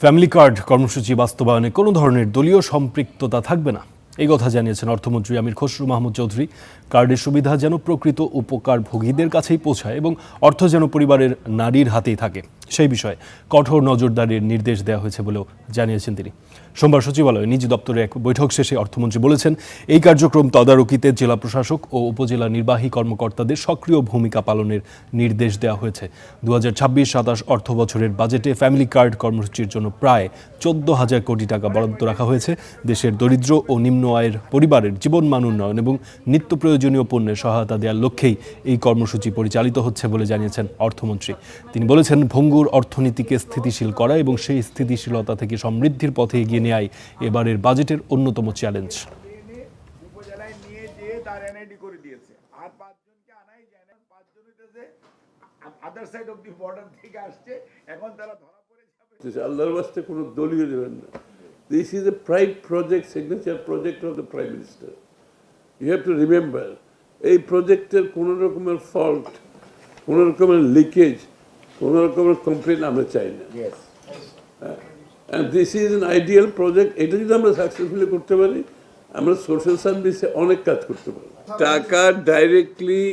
S1: ফ্যামিলি কার্ড কর্মসূচি বাস্তবায়নে কোনো ধরনের দলীয় সম্পৃক্ততা থাকবে না, এই কথা জানিয়েছেন অর্থমন্ত্রী আমির খসরু মাহমুদ চৌধুরী। কার্ডের সুবিধা যেন প্রকৃত উপকারভোগীদের কাছেই পৌঁছায় এবং অর্থ যেন পরিবারের নারীর হাতেই থাকে, সেই বিষয়ে কঠোর নজরদারির নির্দেশ দেওয়া হয়েছে বলেও জানিয়েছেন তিনি। সোমবার সচিবালয়ে নিজ দপ্তরে এক বৈঠক শেষে অর্থমন্ত্রী বলেছেন, এই কার্যক্রম তদারকিতে জেলা প্রশাসক ও উপজেলা নির্বাহী কর্মকর্তাদের সক্রিয় ভূমিকা পালনের নির্দেশ দেওয়া হয়েছে। 2026-27 অর্থ বছরের বাজেটে ফ্যামিলি কার্ড কর্মসূচির জন্য প্রায় 14,000 কোটি টাকা বরাদ্দ রাখা হয়েছে। দেশের দরিদ্র ও নিম্ন আয়ের পরিবারের জীবনমান উন্নয়ন এবং নিত্য প্রয়োজনীয় পণ্যের সহায়তা দেওয়ার লক্ষ্যেই এই কর্মসূচি পরিচালিত হচ্ছে বলে জানিয়েছেন অর্থমন্ত্রী। তিনি বলেছেন, ভঙ্গুর অর্থনীতিকে স্থিতিশীল করা এবং সেই স্থিতিশীলতা থেকে সমৃদ্ধির পথে এগিয়ে নেওয়াই এবারের বাজেটের অন্যতম চ্যালেঞ্জ।
S3: আল্লাহর ওয়াস্তে কোনো দলীয় দেবেন না। This is a private project, signature project of the Prime Minister. You have to remember, এই প্রজেক্টের কোনো রকমের ফল্ট, কোনো রকমের লিকেজ, কোনো রকমের কমপ্লেন আমরা চাই না। And this is an ideal project. এটা যদি আমরা সাকসেসফুলি করতে পারি, আমরা সোশ্যাল সার্ভিসে অনেক কাজ করতে পারি। টাকা ডাইরেক্টলি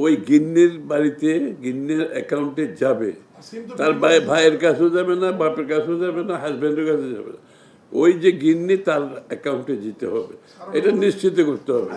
S3: ওই গিন্নির বাড়িতে, গিন্নির অ্যাকাউন্টে যাবে, তার ভাইয়ের কাছেও যাবে না, বাপের কাছেও যাবে না, হাজব্যান্ডের কাছে যাবে না, ওই যে গিন্নি তার অ্যাকাউন্টে যেতে হবে, এটা নিশ্চিত করতে হবে।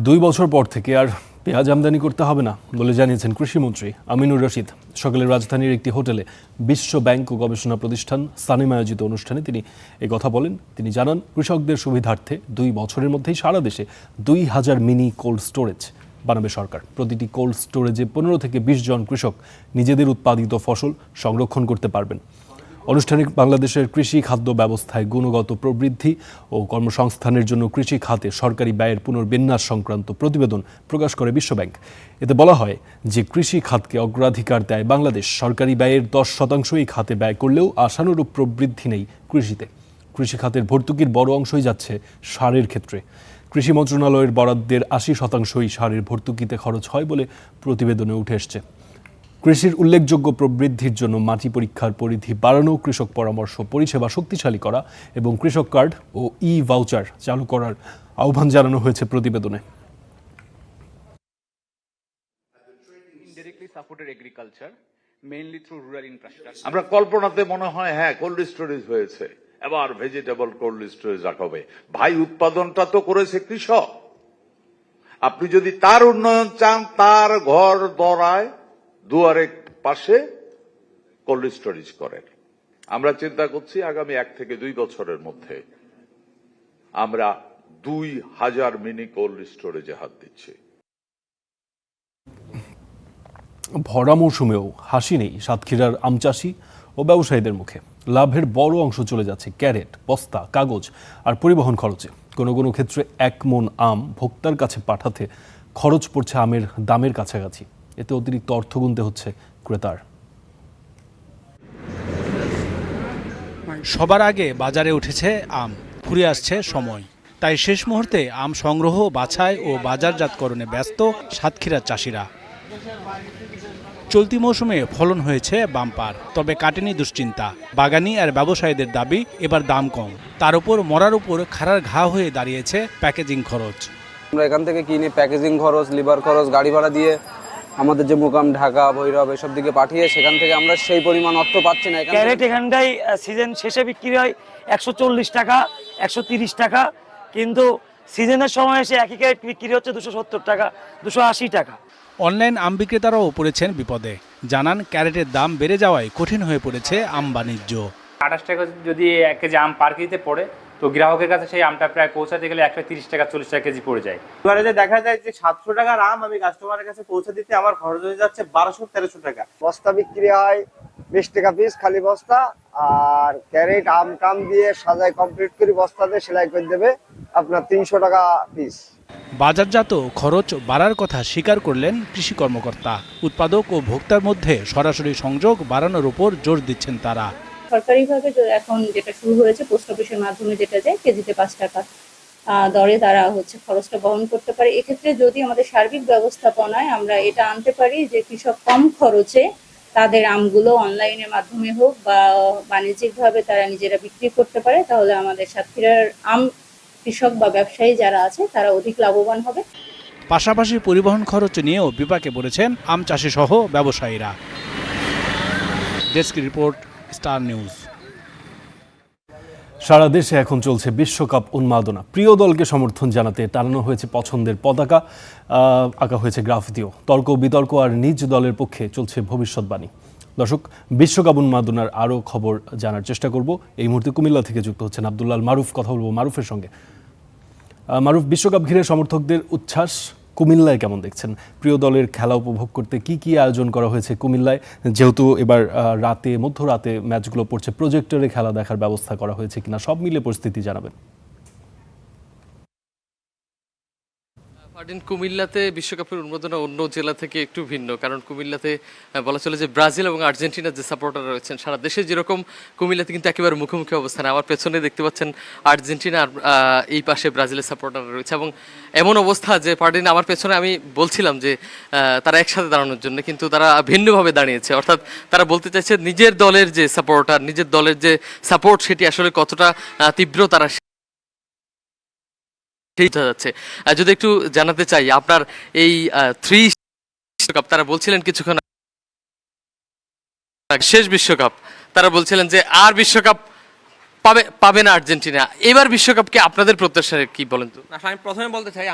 S1: 2 বছর পর থেকে আর পেঁয়াজ আমদানি করতে হবে না বলে জানিয়েছেন কৃষিমন্ত্রী আমিনুর রশিদ। সকালে রাজধানীর একটি হোটেলে বিশ্ব ব্যাংক ও গবেষণা প্রতিষ্ঠান সানিম আয়োজিত অনুষ্ঠানে তিনি এই কথা বলেন। তিনি জানান, কৃষকদের সুবিধার্থে 2 বছরের মধ্যেই সারা দেশে 2000 মিনি কোল্ড স্টোরেজ বানাবে সরকার। প্রতিটি কোল্ড স্টোরেজে 15 থেকে 20 জন কৃষক নিজেদের উৎপাদিত ফসল সংরক্ষণ করতে পারবেন। অনুষ্ঠানে বাংলাদেশের কৃষি খাদ্য ব্যবস্থায় গুণগত প্রবৃদ্ধি ও কর্মসংস্থানের জন্য কৃষি খাতে সরকারি ব্যয়ের পুনর্বিন্যাস সংক্রান্ত প্রতিবেদন প্রকাশ করে বিশ্বব্যাংক। এতে বলা হয় যে কৃষি খাতকে অগ্রাধিকার দেয় বাংলাদেশ। সরকারি ব্যয়ের 10% এই খাতে ব্যয় করলেও আশানুরূপ প্রবৃদ্ধি নেই কৃষিতে। কৃষি খাতের ভর্তুকির বড় অংশই যাচ্ছে সারের ক্ষেত্রে। কৃষি মন্ত্রণালয়ের বরাদ্দের 80% সারের ভর্তুকিতে খরচ হয় বলে প্রতিবেদনে উঠে এসছে। কৃষির উল্লেখযোগ্য প্রবৃদ্ধির জন্য মাটি পরীক্ষার পরিধি বাড়ানো, কৃষক পরামর্শ পরিষেবা শক্তিশালী করা এবং কৃষক কার্ড ও ই-ভাউচার চালু করার আহ্বান জানানো হয়েছে প্রতিবেদনে।
S4: আমরা কল্পনাতে মনে হয় হ্যাঁ কোল্ড স্টোরেজ হয়েছে, এবার ভেজিটেবল কোল্ড স্টোরেজ রাখা হবে। ভাই, উৎপাদনটা তো করেছে কৃষক। আপনি যদি তার উন্নয়ন চান, তার ঘর দরায় দুয়ারের পাশে কোল্ড স্টোরেজ করেন। আমরা চিন্তা করছি আগামী 1 থেকে 2 বছরের মধ্যে আমরা 2000 মিনি কোল্ড স্টোরেজে হাত দিচ্ছি।
S1: ভরা মৌসুমেও হাসি নেই সাতক্ষীরার আম চাষি ও ব্যবসায়ীদের মুখে। লাভের বড় অংশ চলে যাচ্ছে ক্যারেট, বস্তা, কাগজ আর পরিবহন খরচে। কোনো কোনো ক্ষেত্রে 1 মণ আম ভোক্তার কাছে পাঠাতে খরচ পড়ছে আমের দামের কাছাকাছি। এতে অতিরিক্ত অর্থ গুনতে হচ্ছে ক্রেতার।
S6: সবার আগে বাজারে উঠেছে আম, ফুরিয়ে আসছে সময়। তাই শেষ মুহূর্তে আম সংগ্রহ, বাছাই ও বাজারজাতকরণে ব্যস্ত সাতক্ষীরার চাষিরা। চলতি মৌসুমে ফলন হয়েছে বাম্পার, তবে কাটেনি দুশ্চিন্তা। বাগানি আর ব্যবসায়ীদের দাবি এবার দাম কম, তার উপর মরার উপর খাড়ার ঘা হয়ে দাঁড়িয়েছে প্যাকেজিং খরচ।
S7: আমরা এখান থেকে কিনি, প্যাকেজিং খরচ, লিভার খরচ, গাড়ি ভাড়া দিয়ে আমাদের যে মোকাম ঢাকা ভৈরব এসব দিকে পাঠিয়ে সেখান থেকে আমরা সেই পরিমাণ অর্থ পাচ্ছি না।
S9: ক্যারেট এখানটাই সিজন শেষে বিক্রি হয় 140 টাকা 130 টাকা, কিন্তু সিজনের সময় এসে একই ক্যারেট বিক্রি হচ্ছে 270 টাকা 280 টাকা।
S6: অনলাইন আম বিক্রেতারাও পড়েছেন বিপদে। জানান ক্যারেটের দাম বেড়ে যাওয়ায় কঠিন হয়ে পড়েছে আম বাণিজ্য।
S10: 28 টাকা যদি 1 কেজি আম পার কেজিতে পড়ে, তো গ্রাহকের কাছে সেই আমটা প্রায় পৌঁছাতে গেলে 130 টাকা 40 টাকা কেজি পড়ে যায়।
S11: এবারে যে দেখা যায় যে 700 টাকার আম আমি কাস্টমারের কাছে পৌঁছে দিতে আমার খরচ হয়ে যাচ্ছে 1200-1300 টাকা।
S12: বস্তা বিক্রি হয় 20 টাকা পিস খালি বস্তা, আর ক্যারেট আম টাম দিয়ে সাজায় কমপ্লিট করে বস্তাতে সেলাই করে দেবে আপনার 300 টাকা পিস।
S6: বাজারজাত খরচ বাড়ার কথা স্বীকার করলেন কৃষি কর্মকর্তা। উৎপাদক ও ভোক্তার মধ্যে সরাসরি সংযোগ বাড়ানোর উপর জোর দিচ্ছেন তারা।
S13: সরকারিভাবে এখন যেটা শুরু হয়েছে, পোস্ট অফিসের মাধ্যমে যেটা যায় কেজিতে 5 টাকা দরে তারা খরচটা বহন করতে পারে। এক্ষেত্রে যদি আমাদের সার্বিক ব্যবস্থাপনায় আমরা এটা আনতে পারি যে কৃষক কম খরচে তাদের আমগুলো অনলাইনের মাধ্যমে হোক বা বাণিজ্যিকভাবে তারা নিজেরা বিক্রি করতে পারে, তাহলে আমাদের সাতক্ষীরার আম কৃষক বা ব্যবসায়ী যারা আছে তারা অধিক লাভবান হবে।
S6: পাশাপাশি পরিবহন খরচ নিয়েও বিপাকে পড়েছেন আম চাষি সহ ব্যবসায়ীরা। Desk report, star news.
S1: সারা দেশে এখন চলছে বিশ্বকাপ উন্মাদনা। প্রিয় দলকে সমর্থন জানাতে টানানো হয়েছে পছন্দের পতাকা, আঁকা হয়েছে গ্রাফিতিও। তর্ক বিতর্ক আর নিজ দলের পক্ষে চলছে ভবিষ্যৎবাণী। দর্শক, বিশ্বকাপ উন্মাদনার আরও খবর জানার চেষ্টা করব। এই মুহূর্তে কুমিল্লা থেকে যুক্ত হচ্ছেন আব্দুল্লাহ মারুফ। কথা বলবো মারুফের সঙ্গে। মারুফ, বিশ্বকাপ ঘিরে সমর্থকদের উচ্ছ্বাস কুমিল্লায় কেমন দেখছেন? প্রিয় দলের খেলা উপভোগ করতে কি কি আয়োজন করা হয়েছে কুমিল্লায়? যেহেতু এবার মধ্যরাতে ম্যাচগুলো পড়ছে, প্রজেক্টরে খেলা দেখার ব্যবস্থা করা হয়েছে কিনা, সব মিলে পরিস্থিতি জানাবেন।
S14: কুমিল্লাতে বিশ্বকাপের উন্মাদনা অন্য জেলা থেকে একটু ভিন্ন, কারণ কুমিল্লাতে বলা চলে যে ব্রাজিল এবং আর্জেন্টিনার যে সাপোর্টার রয়েছেন সারা দেশে যেরকম, কুমিল্লাতে কিন্তু একেবারে মুখোমুখি অবস্থান। আমার পেছনে দেখতে পাচ্ছেন আর্জেন্টিনা, আর এই পাশে ব্রাজিলের সাপোর্টার রয়েছে, এবং এমন অবস্থা যে পার্টিন আমার পেছনে আমি বলছিলাম যে তারা একসাথে দাঁড়ানোর জন্য, কিন্তু তারা ভিন্নভাবে দাঁড়িয়েছে। অর্থাৎ তারা বলতে চাইছে নিজের দলের যে সাপোর্টার, নিজের দলের যে সাপোর্ট, সেটি আসলে কতটা তীব্র তারা যাচ্ছে। যদি একটু জানাতে চাই আপনার এই 3 বিশ্বকাপ, তারা বলছিলেন কিছুক্ষণ শেষ বিশ্বকাপ, তারা বলছিলেন যে আর বিশ্বকাপ পাবে না আর্জেন্টিনা। এবার বিশ্বকাপকে আপনাদের প্রত্যাশা কি বলেন তো?
S11: আমি প্রথমে বলতে চাই,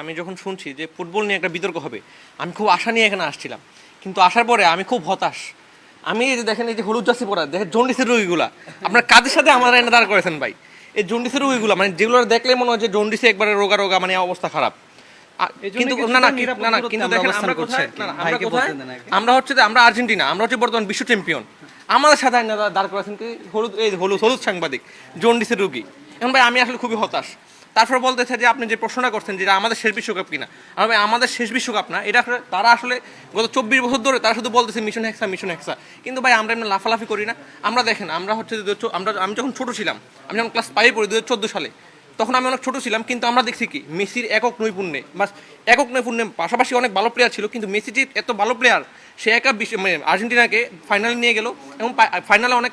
S11: আমি যখন শুনছি যে ফুটবল নিয়ে একটা বিতর্ক হবে, আমি খুব আশা নিয়ে এখানে আসছিলাম, কিন্তু আসার পরে আমি খুব হতাশ। আমি এই যে দেখেন, এই যে হলুদ জার্সি পরা, দেখেন জন্ডিসের রোগীগুলা আপনার কাজের সাথে আমার এনে দাঁড় করেছেন ভাই। এই জন্ডিসের রোগীগুলো মানে যেগুলো দেখলে মনে হয় যে জন্ডিসে একবারে রোগা মানে অবস্থা খারাপ। কিন্তু কিন্তু দেখেন আমরা হচ্ছে আমরা আর্জেন্টিনা, আমরা হচ্ছে বর্তমান বিশ্ব চ্যাম্পিয়ন, আমাদের সাথে দাঁড় করেছেন কি হলুদ সাংবাদিক, জন্ডিসের রোগী। এখন ভাই আমি আসলে খুবই হতাশ। তারপর বলতে চাই যে আপনি যে প্রশ্নটা করছেন যে আমাদের শেষ বিশ্বকাপ কিনা, আমাদের শেষ বিশ্বকাপ না এটা। তারা আসলে গত 24 বছর ধরে তারা শুধু বলতেছে মিশন হেক্সা, কিন্তু ভাই আমরা এমনি লাফালাফি করি না। আমরা দেখেন, আমরা হচ্ছে আমি যখন ছোট ছিলাম, আমি যখন ক্লাস 5 পড়ি 2014 সালে, তখন আমি অনেক ছোট ছিলাম, কিন্তু আমরা দেখছি কি মেসির একক নৈপুণ্যে পাশাপাশি অনেক ভালো প্লেয়ার ছিল, কিন্তু মেসি যে এত ভালো প্লেয়ার, সে একা আর্জেন্টিনাকে ফাইনালে নিয়ে গেল, এবং ফাইনালে অনেক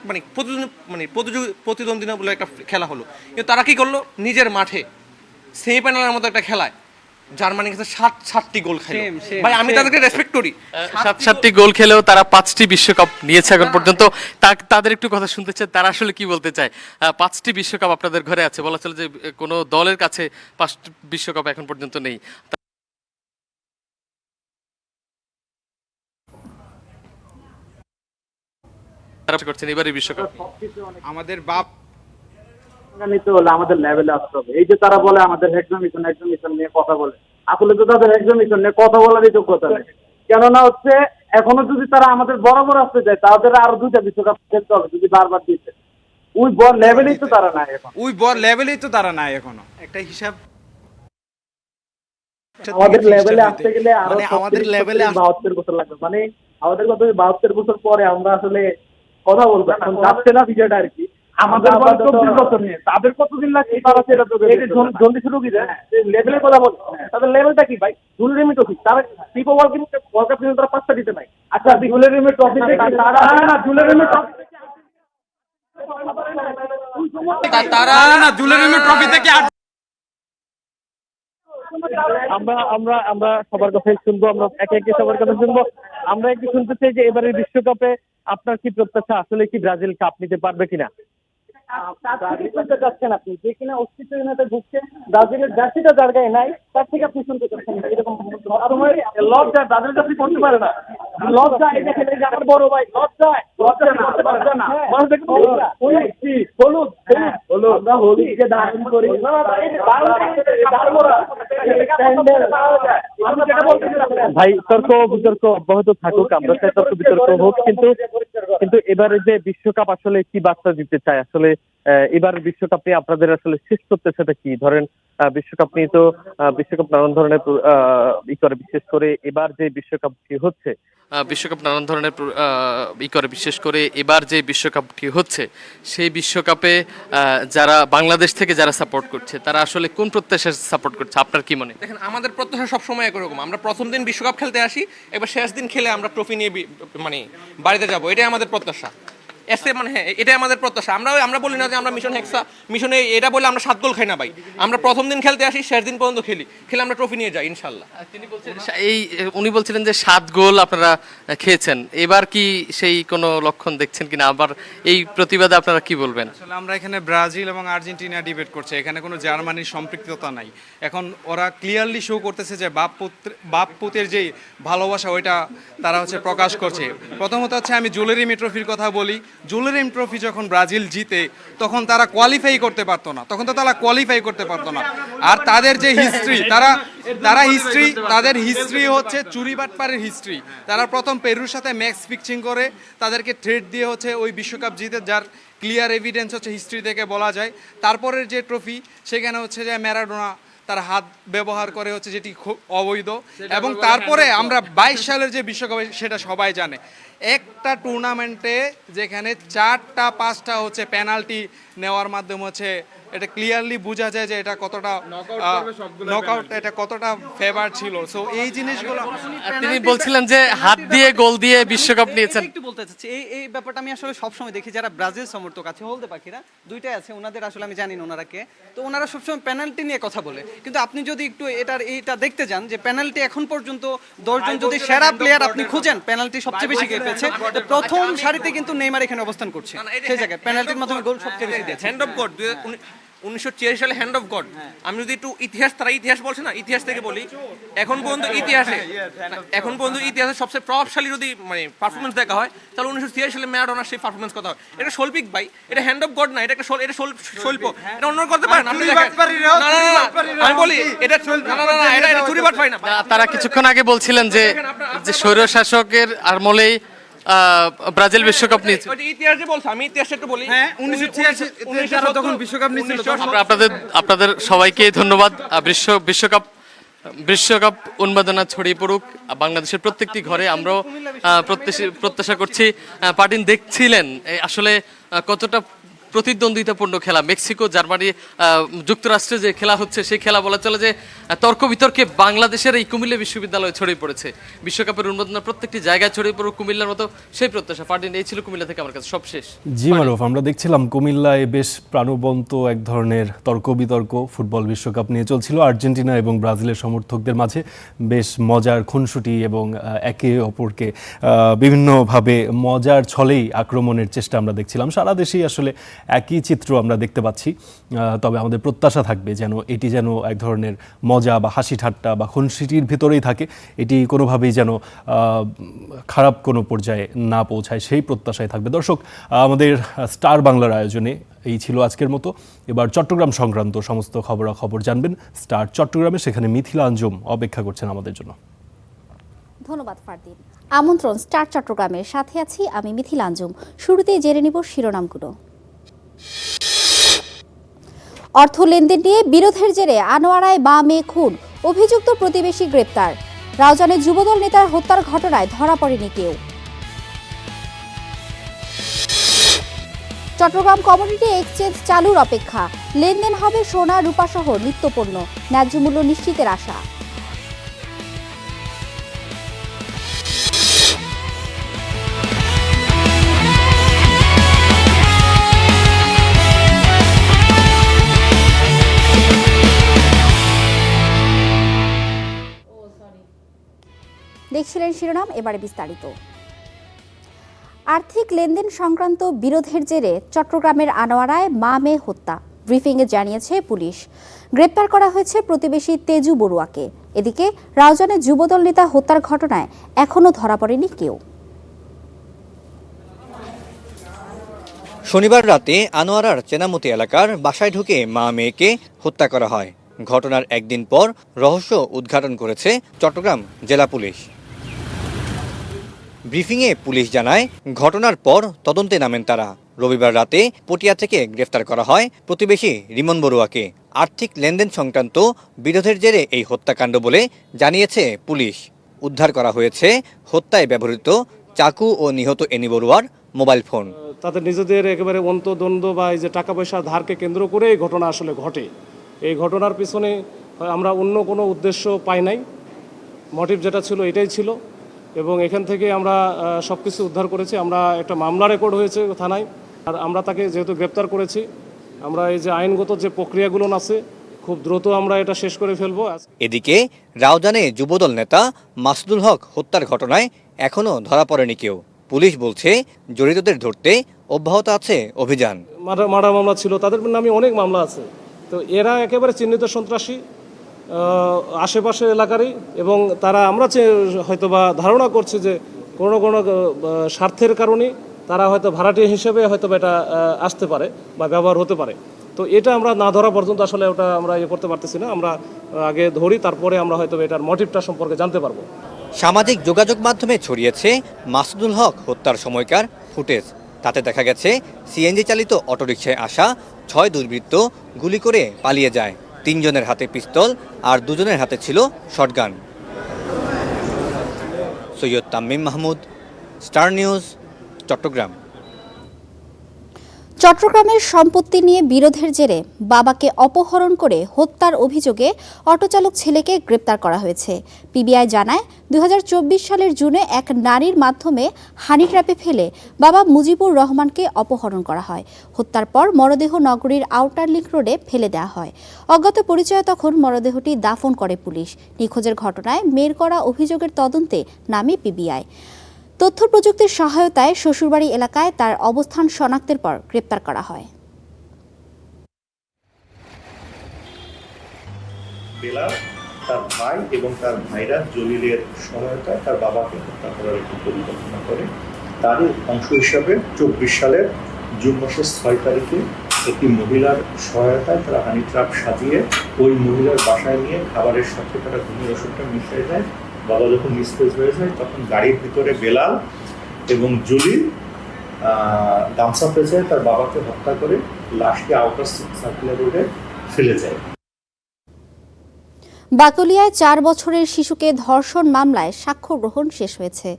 S11: প্রতিদ্বন্দ্বিতা বলে একটা খেলা হলো, কিন্তু তারা কি করলো, নিজের মাঠে সেমিফাইনালের মতো একটা খেলায় জার্মানির কাছে 7টি গোল খেলে। ভাই আমি তাদেরকে রেসপেক্ট করি।
S14: 7টি গোল খেলেও তারা 5টি বিশ্বকাপ নিয়েছে এখন পর্যন্ত। তাদের একটু কথা শুনতে চাই, তারা আসলে কি বলতে চায়। 5টি বিশ্বকাপ আপনাদের ঘরে আছে, বলা চলে যে কোনো দলের কাছে 5টি বিশ্বকাপ এখন পর্যন্ত নেই। তারা করছেন এবারে বিশ্বকাপ
S11: আমাদের বাপ নিতে হলে আমাদের লেভেলে আসতে হবে। এই যে তারা বলে আমাদের এক্সামিশন নিয়ে কথা বলে, আসলে তো তাদের এক্সামিশন নিয়ে কথা বলারই যোগ্যতা নেই। কেননা হচ্ছে এখনো যদি তারা আমাদের বরাবর আসতে চায়, তাদের আরো 2টা বিশ্বকাপ খেলতে হবে যদি বারবার দিতে। ওই বড় লেভেলেই তো তারা নাই এখনো। একটা হিসাব আমাদের লেভেলে আসতে গেলে আমাদের লেভেলে 72 বছর লাগবে। মানে আমাদের কত 72 বছর পরে আমরা আসলে কথা বলবো, এখন যাচ্ছে না বিষয়টা আর কি। আমাদের 24 বছর নিয়ে তাদের কতদিন লাগছে, তারা সেটা তো জলদি শুরু কি লেভেলের কথা বলছে। তাদের লেভেলটা কি ভাই? জুলের ট্রফি, তারা ফিফা ওয়ার্ল্ড কাপ কিন্তু তারা 5টা দিতে নাই। আচ্ছা জুলের ট্রফি তারা না, জুলের ট্রফি থেকে
S5: আমরা আমরা আমরা সবার কথাই শুনবো, আমরা একে একে সবার কথা শুনবো। আমরা একটু শুনতে চাই যে এবারের বিশ্বকাপে আপনার কি প্রত্যাশা, আসলে কি ব্রাজিল কাপ নিতে পারবে কিনা? শুনতে চাচ্ছেন আপনি যে কিনা অস্তিত্বহীনতা ভুগছে, ব্রাজিলের জার্সিটা যার গায়ে নাই তার থেকে আপনি শুনতে চাচ্ছেন এরকম লজ্জা ব্রাজিল জার্সি করতে পারে না, লজ্জা এটা খেলে যে আমার বড় ভাই লজ্জায় করতে পারে না। হলুদ আমরা হলুদকে দান করি ভাই। তর্ক বিতর্ক অব্যাহত থাকুক, আমরা চাই তর্ক বিতর্ক হোক, কিন্তু এবারে যে বিশ্বকাপ আসলে কি বার্তা দিতে চায়, আসলে এবার বিশ্বকাপ নিয়ে আপনাদের আসলে শেষ প্রত্যাশাটা কি? ধরেন বিশ্বকাপ নিয়ে তো বিশ্বকাপ নানান ধরনের বিশেষ করে এবার যে বিশ্বকাপটি হচ্ছে
S14: বিশেষ করে এবার যে বিশ্বকাপটি হচ্ছে সেই বিশ্বকাপে যারা বাংলাদেশ থেকে যারা সাপোর্ট করছে তারা আসলে কোন প্রত্যাশা সাপোর্ট করছে আপনার কি মনে?
S11: দেখেন, আমাদের প্রত্যাশা সবসময় একরকম। আমরা প্রথম দিন বিশ্বকাপ খেলতে আসি, এবার শেষ দিন খেলে আমরা ট্রফি নিয়ে মানে বাড়িতে যাব, এটাই আমাদের প্রত্যাশা। হ্যাঁ, এটাই আমাদের প্রত্যাশা। আমরা বলি না যে আমরা মিশনে এটা বলে আমরা 7 গোল খাই না ভাই। আমরা প্রথম দিন খেলতে আসি, শেষ দিন পর্যন্ত খেলে আমরা ট্রফি নিয়ে যাই ইনশাল্লাহ।
S14: উনি বলছিলেন যে 7 গোল আপনারা খেয়েছেন, এবার কি সেই কোনো লক্ষণ দেখছেন কিনা? আবার এই প্রতিবাদে আপনারা কি বলবেন?
S8: আসলে আমরা এখানে ব্রাজিল এবং আর্জেন্টিনা ডিবেট করছে, এখানে কোনো জার্মানির সম্পৃক্ততা নাই। এখন ওরা ক্লিয়ারলি শো করতেছে যে বাপ পুতের যেই ভালোবাসা ওইটা তারা প্রকাশ করছে। প্রথমত আমি জুলেরিমি ট্রফির কথা বলি। জুলেরিমি ট্রফি যখন ব্রাজিল জিতে তখন তারা কোয়ালিফাই করতে পারতো না, আর তাদের যে হিস্ট্রি তাদের হিস্ট্রি হচ্ছে চুরি বাটপারের হিস্ট্রি। তারা প্রথম পেরুর সাথে ম্যাক্স ফিক্সিং করে তাদেরকে ট্রেড দিয়ে ওই বিশ্বকাপ জিতে, যার ক্লিয়ার এভিডেন্স হিস্ট্রি থেকে বলা যায়। তারপরের যে ট্রফি সেখানে যে ম্যারাডোনা তার হাত ব্যবহার করে যেটি খুব অবৈধ। এবং তারপরে আমরা 22 সালের যে বিশ্বকাপ সেটা সবাই জানে, একটা টুর্নামেন্টে যেখানে 4টা 5টা পেনাল্টি নেওয়ার মাধ্যমে এটা ক্লিয়ারলি বোঝা যায় যে এটা কতটা নকআউট, এটা কতটা ফেভার ছিল। সো এই জিনিসগুলো
S14: তিনি বলছিলেন যে হাত দিয়ে গোল দিয়ে বিশ্বকাপ নিয়েছেন।
S15: একটু বলতে চাচ্ছি এই ব্যাপারটা আমি আসলে সবসময় দেখি যারা ব্রাজিল সমর্থক আছে, হলদে পাখিরা দুইটাই আছে, ওনাদের আসলে আমি জানি না ওনারা কে, তো ওনারা সবসময় পেনাল্টি নিয়ে কথা বলে। কিন্তু আপনি যদি একটু এইটা দেখতে যান যে পেনাল্টি এখন পর্যন্ত 10 জন যদি সেরা প্লেয়ার আপনি খুঁজেন, পেনাল্টি সবচেয়ে বেশি কে পেয়েছে, প্রথম সারিতে কিন্তু নেইমার এখানে অবস্থান করছে, সেই জায়গায় পেনাল্টির মাধ্যমে গোল সবচেয়ে বেশি দিয়েছে।
S11: হ্যান্ড অফ গড 1986 সালে হ্যান্ড অফ গড। আমি যদি একটু ইতিহাস বলছে না, ইতিহাস থেকে বলি, এখন পর্যন্ত ইতিহাসে সবচেয়ে প্রভাবশালী যদি পারফরমেন্স দেখা হয় তাহলে 1986 সালে ম্যারাডোনার সেই পারফরমেন্স কথা হয়। এটা শৈল্পিক ভাই, এটা হ্যান্ড অফ গড না, এটা শৈল্প, এটা অন্য করতে পারেন আপনি। আমি বলি এটা এটা চুরি বাটপারি না।
S14: তারা কিছুক্ষণ আগে বলছিলেন যে স্বৈর শাসকের আমলেই ব্রাজিল বিশ্বকাপ নিয়েছে।
S11: আমি ইতিহাস একটু বলি।
S15: 1986 তখন বিশ্বকাপ নিয়েছিল।
S14: আপনাদের সবাইকে ধন্যবাদ। বিশ্বকাপ উন্মাদনা ছড়িয়ে পড়ুক বাংলাদেশের প্রত্যেকটি ঘরে, আমরাও প্রত্যাশা করছি। পার্টিন দেখছিলেন আসলে কতটা প্রতিদ্বন্দ্বিতাপূর্ণ খেলা, মেক্সিকো জার্মানি যুক্তরাষ্ট্রে যে খেলা হচ্ছে সেই খেলা বলা চলে যে তর্ক বিতর্কে বাংলাদেশের এই কুমিল্লা বিশ্ববিদ্যালয়ে ছড়িয়ে পড়েছে। বিশ্বকাপের উন্মাদনা প্রত্যেকটি জায়গায় ছড়িয়ে পড়ুক কুমিল্লার মতো, সেই প্রত্যাশা। পার্টিন এই ছিল কুমিল্লা থেকে আমার কাছে সব শেষ।
S1: জি মারুফ, আমরা দেখছিলাম কুমিল্লায় বেশ প্রাণবন্ত এক ধরনের তর্ক বিতর্ক ফুটবল বিশ্বকাপ নিয়ে চলছিল। আর্জেন্টিনা এবং ব্রাজিলের সমর্থকদের মাঝে বেশ মজার খুনসুটি এবং একে অপরকে বিভিন্নভাবে মজার ছলেই আক্রমণের চেষ্টা আমরা দেখছিলাম। সারা দেশেই আসলে একই চিত্র আমরা দেখতে পাচ্ছি। তবে আমাদের প্রত্যাশা থাকবে এটি যেন এক ধরনের মজা বা হাসি ঠাট্টা বা খুনসুটির ভিতরেই থাকে, এটি কোনোভাবেই যেন খারাপ কোনো পর্যায়ে না পৌঁছায়, সেই প্রত্যাশায় থাকবে। দর্শক, আমাদের স্টার বাংলার আয়োজনে এই ছিল আজকের মতো। এবার চট্টগ্রাম সংক্রান্ত সমস্ত খবরাখবর জানবেন স্টার চট্টগ্রামে, সেখানে মিথিলা আঞ্জুম অপেক্ষা করছেন আমাদের জন্য।
S16: ধন্যবাদ ফারদিন। আমন্ত্রণ স্টার চট্টগ্রামের সাথে আছি আমি মিথিলা আঞ্জুম। শুরুতেই জেনে নিব শিরোনামগুলো। অর্থ লেনদেন নিয়ে বিরোধের জেরে আনোয়ারায় মা মেয়ে খুন, অভিযুক্ত প্রতিবেশী গ্রেপ্তার। রাউজানে যুবদল নেতার হত্যার ঘটনায় ধরা পড়েনি কেউ। চট্টগ্রাম কমোডিটি এক্সচেঞ্জ চালুর অপেক্ষা, লেনদেন হবে সোনা রূপা সহ নিত্যপণ্য, ন্যায্য মূল্য নিশ্চিতের আশা। দেখছিলেন শিরোনাম, এবারে বিস্তারিত। আর্থিক লেনদেন সংক্রান্ত বিরোধের জেরে চট্টগ্রামের আনোয়ারায় মা মেয়ে হত্যা, ব্রিফিংয়ে জানিয়েছে পুলিশ। গ্রেপ্তার করা হয়েছে প্রতিবেশী তেজু বড়ুয়াকে। এদিকে রাউজানে যুবদল নেতা হত্যার ঘটনায় এখনও ধরা পড়েনি কেউ।
S2: শনিবার রাতে আনোয়ারার চেনামতি এলাকার বাসায় ঢুকে মা মেয়েকে হত্যা করা হয়। ঘটনার একদিন পর রহস্য উদ্ঘাটন করেছে চট্টগ্রাম জেলা পুলিশ। ব্রিফিংয়ে পুলিশ জানায়, ঘটনার পর তদন্তে নামেন তারা। রবিবার রাতে পটিয়া থেকে গ্রেফতার করা হয় প্রতিবেশী রিমন বড়ুয়াকে। আর্থিক লেনদেন সংক্রান্ত বিরোধের জেরে এই হত্যাকাণ্ড বলে জানিয়েছে পুলিশ। উদ্ধার করা হয়েছে হত্যায় ব্যবহৃত চাকু ও নিহত এনি বড়ুয়ার মোবাইল ফোন।
S17: তাদের নিজেদের একেবারে অন্তদ্বন্দ্ব বা এই যে টাকা পয়সা ধারকে কেন্দ্র করে এই ঘটনা আসলে ঘটে। এই ঘটনার পিছনে আমরা অন্য কোনো উদ্দেশ্য পাই নাই, মোটিভ যেটা ছিল এটাই ছিল এবং এখান থেকে আমরা সব কিছু উদ্ধার করেছি। আমরা একটা মামলা রেকর্ড হয়েছে থানায়, আর আমরা তাকে যেহেতু গ্রেপ্তার করেছি, আমরা এই যে আইনগত যে প্রক্রিয়াগুলো আছে খুব দ্রুত আমরা এটা শেষ করে ফেলবো।
S2: এদিকে রাউজানে যুবদল নেতা মাসুদুল হক হত্যার ঘটনায় এখনও ধরা পড়েনি কেউ। পুলিশ বলছে জড়িতদের ধরতে অব্যাহত আছে অভিযান।
S17: মার্ডার মামলা ছিল, তাদের নামে অনেক মামলা আছে। তো এরা একেবারে চিহ্নিত সন্ত্রাসী, আশেপাশের এলাকারই, এবং তারা আমরা হয়তোবা ধারণা করছি যে কোনো স্বার্থের কারণে তারা হয়তো ভাড়াটিয়া হিসেবে হয়তো এটা আসতে পারে বা ব্যবহার হতে পারে। তো এটা আমরা না ধরা পর্যন্ত আসলে ওটা আমরা করতে পারতেছি না। আমরা আগে ধরি, তারপরে আমরা হয়তো এটার মোটিভটা সম্পর্কে জানতে পারবো।
S2: সামাজিক যোগাযোগ মাধ্যমে ছড়িয়েছে মাসুদুল হক হত্যার সময়কার ফুটেজ। তাতে দেখা গেছে সিএনজি চালিত অটোরিকশায় আসা 6 দুর্বৃত্ত গুলি করে পালিয়ে যায়। 3 জনের হাতে পিস্তল আর 2 জনের হাতে ছিল shotgun. Syed Tamim Mahmud, star news, Chattogram.
S16: চট্টগ্রামের সম্পত্তি নিয়ে বিরোধের জেরে বাবাকে অপহরণ করে হত্যার অভিযোগে অটোচালক ছেলেকে গ্রেপ্তার করা হয়েছে। পিবিআই জানায়, 2024 সালের জুনে এক নারীর মাধ্যমে হানি ট্র্যাপে ফেলে বাবা মুজিবুর রহমানকে অপহরণ করা হয়। হত্যার পর মরদেহ নগরীর আউটার লিংক রোডে ফেলে দেওয়া হয়। অজ্ঞাত পরিচয়ে তখন মরদেহটি দাফন করে পুলিশ। নিখোঁজের ঘটনায় মেয়ের করা অভিযোগের তদন্তে নামে পিবিআই। তথ্য প্রযুক্তির সহায়তায় শ্বশুরবাড়ি এলাকায় তার অবস্থান শনাক্তের পর গ্রেপ্তার করা হয়।
S18: বেলাল তার ভাই এবং তার ভাইরা জলিলের সহায়তায় তার বাবাকে হত্যা করার একটি পরিকল্পনা করে। তারই অংশ হিসাবে 24 সালের জুন মাসের 6 তারিখে একটি মহিলার সহায়তায় তারা হানি ট্র্যাপ সাজিয়ে ওই মহিলার বাসায় নিয়ে খাবারের সাথে তারা ঘুমের ওষুধটা মিশিয়ে দেয়। বাবা যখন নিস্তেজ হয়ে যায় তখন গাড়ির ভিতরে বেলাল এবং জলিল গামছা পেঁচায় তার বাবাকে হত্যা করে লাশকে আউটার সার্কুলার রোডে ফেলে যায়।
S16: বাকলিয়ায় 4 বছরের শিশুকে ধর্ষণ মামলায় সাক্ষ্য গ্রহণ শেষ হয়েছে।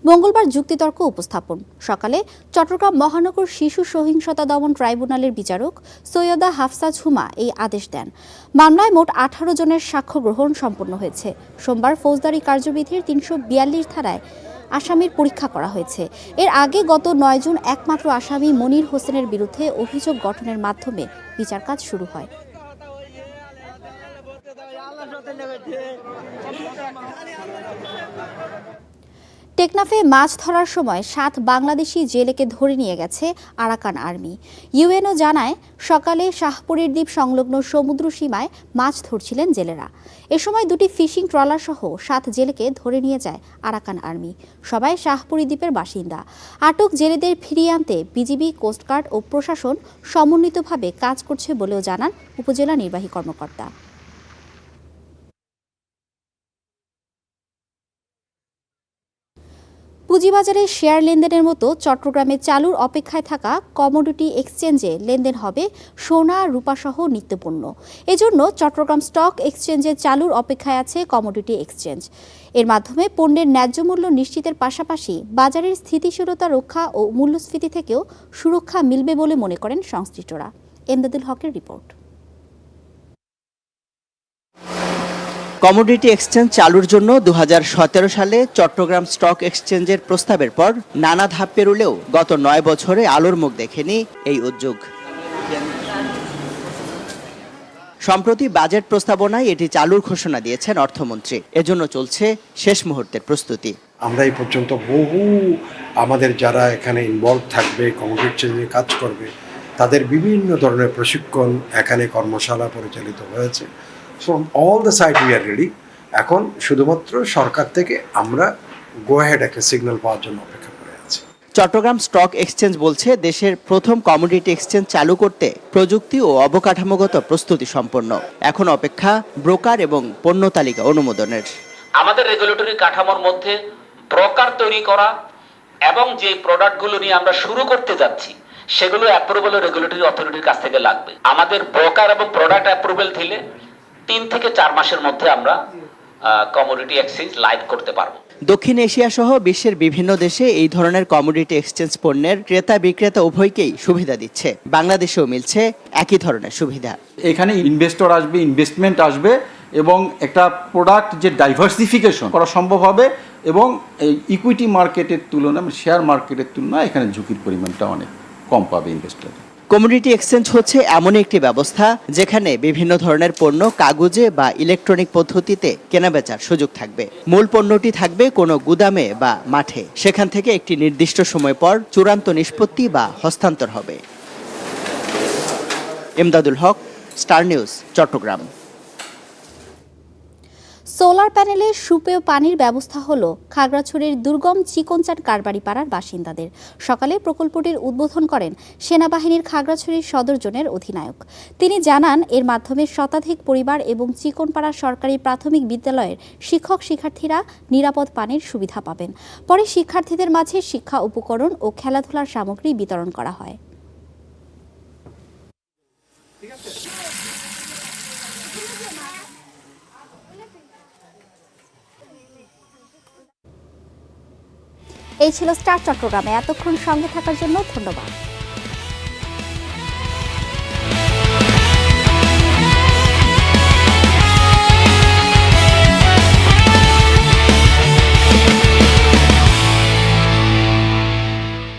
S16: মঙ্গলবার যুক্তিতর্ক উপস্থাপন। সকালে চট্টগ্রাম মহানগর শিশু সহিংসতা দমন ট্রাইব্যুনালের বিচারক সৈয়দা হাফসা ঝুমা এই আদেশ দেন। মামলায় মোট 18 জনের সাক্ষ্য গ্রহণ সম্পন্ন হয়েছে। সোমবার ফৌজদারি কার্যবিধির 342 ধারায় আসামির পরীক্ষা করা হয়েছে। এর আগে গত 9 জুন একমাত্র আসামি মনির হোসেনের বিরুদ্ধে অভিযোগ গঠনের মাধ্যমে বিচার কাজ শুরু হয়। টেকনাফে মাছ ধরার সময় 7 বাংলাদেশি জেলেকে ধরে নিয়ে গেছে আরাকান আর্মি। ইউএনও জানায়, সকালে শাহপুরীর দ্বীপ সংলগ্ন সমুদ্র সীমায় মাছ ধরছিলেন জেলেরা। এ সময় 2টি ফিশিং ট্রলার সহ 7 জেলেকে ধরে নিয়ে যায় আরাকান আর্মি। সবাই শাহপুরী দ্বীপের বাসিন্দা। আটক জেলেদের ফিরিয়ে আনতে বিজিবি, কোস্টগার্ড ও প্রশাসন সমন্বিতভাবে কাজ করছে বলেও জানান উপজেলা নির্বাহী কর্মকর্তা। পুঁজিবাজারে শেয়ার লেনদেনের মতো চট্টগ্রামে চালুর অপেক্ষায় থাকা কমোডিটি এক্সচেঞ্জে লেনদেন হবে সোনা, রূপাসহ নিত্যপণ্য। এজন্য চট্টগ্রাম স্টক এক্সচেঞ্জে চালুর অপেক্ষায় আছে কমোডিটি এক্সচেঞ্জ। এর মাধ্যমে পণ্যের ন্যায্য মূল্য নিশ্চিতের পাশাপাশি বাজারের স্থিতিশীলতা রক্ষা ও মূল্যস্ফীতি থেকেও সুরক্ষা মিলবে বলে মনে করেন সংশ্লিষ্টরা। এমদাদুল হকের রিপোর্ট।
S19: কমোডিটি এক্সচেঞ্জ চালুর জন্য 2017 সালে চট্টগ্রাম স্টক এক্সচেঞ্জের প্রস্তাবের পর নানা ধাপ পেরুলেও গত 9 বছরে আলোর মুখ দেখেনি এই উদ্যোগ। সম্প্রতি বাজেট প্রস্তাবনায় এটি চালুর ঘোষণা দিয়েছেন অর্থমন্ত্রী। এজন্য চলছে শেষ মুহূর্তের প্রস্তুতি।
S20: আমরা এই পর্যন্ত বহু আমাদের যারা এখানে ইনভলভ থাকবে, কমোডিটি চেঞ্জে কাজ করবে, তাদের বিভিন্ন ধরনের প্রশিক্ষণ এখানে কর্মশালা পরিচালিত হয়েছে। From all the side we are ready. এখন শুধুমাত্র সরকার থেকে আমরা গো অ্যাহেড একটা সিগন্যাল পাওয়ার জন্য অপেক্ষা করে আছি।
S19: চট্টগ্রাম স্টক এক্সচেঞ্জ বলছে দেশের প্রথম কমোডিটি এক্সচেঞ্জ চালু করতে প্রযুক্তি ও অবকাঠামোগত প্রস্তুতি সম্পন্ন। এখন অপেক্ষা ব্রোকার এবং পণ্য তালিকা অনুমোদনের।
S21: আমাদের রেগুলেটরি কাঠামোর মধ্যে ব্রোকার তৈরি করা এবং যে প্রোডাক্টগুলো নিয়ে আমরা শুরু করতে যাচ্ছি সেগুলো অ্যাপ্রুভাল রেগুলেটরি অথরিটির কাছ থেকে লাগবে। আমাদের ব্রোকার এবং প্রোডাক্ট অ্যাপ্রুভাল দিলে 3 থেকে 4 মাসের মধ্যে আমরা কমোডিটি এক্সচেঞ্জ লাইভ করতে পারবো।
S19: দক্ষিণ এশিয়া সহ বিশ্বের বিভিন্ন দেশে এই ধরনের কমোডিটি এক্সচেঞ্জ পণ্যের ক্রেতা বিক্রেতা উভয়কেই সুবিধা দিচ্ছে। বাংলাদেশেও মিলছে একই ধরনের সুবিধা।
S22: এখানে ইনভেস্টর আসবে, ইনভেস্টমেন্ট আসবে এবং একটা প্রোডাক্ট যে ডাইভার্সিফিকেশন করা সম্ভব হবে এবং এই ইকুইটি মার্কেটের তুলনায়, শেয়ার মার্কেটের তুলনায় এখানে ঝুঁকির পরিমাণটা অনেক কম পাবে ইনভেস্টর।
S19: কমোডিটি এক্সচেঞ্জ হচ্ছে এমন একটি ব্যবস্থা যেখানে বিভিন্ন ধরনের পণ্য কাগজে বা ইলেকট্রনিক পদ্ধতিতে কেনাবেচার সুযোগ থাকবে। মূল পণ্যটি থাকবে কোনো গুদামে বা মাঠে, সেখান থেকে একটি নির্দিষ্ট সময় পর চূড়ান্ত নিষ্পত্তি বা হস্তান্তর হবে। ইমদাদুল হক, স্টার নিউজ, চট্টগ্রাম।
S16: সোলার প্যানেলে সুপেয় পানির ব্যবস্থা হলো খাগড়াছড়ির দুর্গম চিকনচাট কারবারি পাড়ার বাসিন্দাদের। সকালে প্রকল্পটির উদ্বোধন করেন সেনাবাহিনীর খাগড়াছড়ি সদর জোনের অধিনায়ক। তিনি জানান এর মাধ্যমে শতাধিক পরিবার এবং চিকনপাড়া সরকারি প্রাথমিক বিদ্যালয়ের শিক্ষক শিক্ষার্থীরা নিরাপদ পানির সুবিধা পাবেন। পরে শিক্ষার্থীদের মাঝে শিক্ষা উপকরণ ও খেলাধুলার সামগ্রী বিতরণ করা হয়। এই ছিল স্টার চট্টগ্রামে। এতক্ষণ সঙ্গে থাকার জন্য ধন্যবাদ।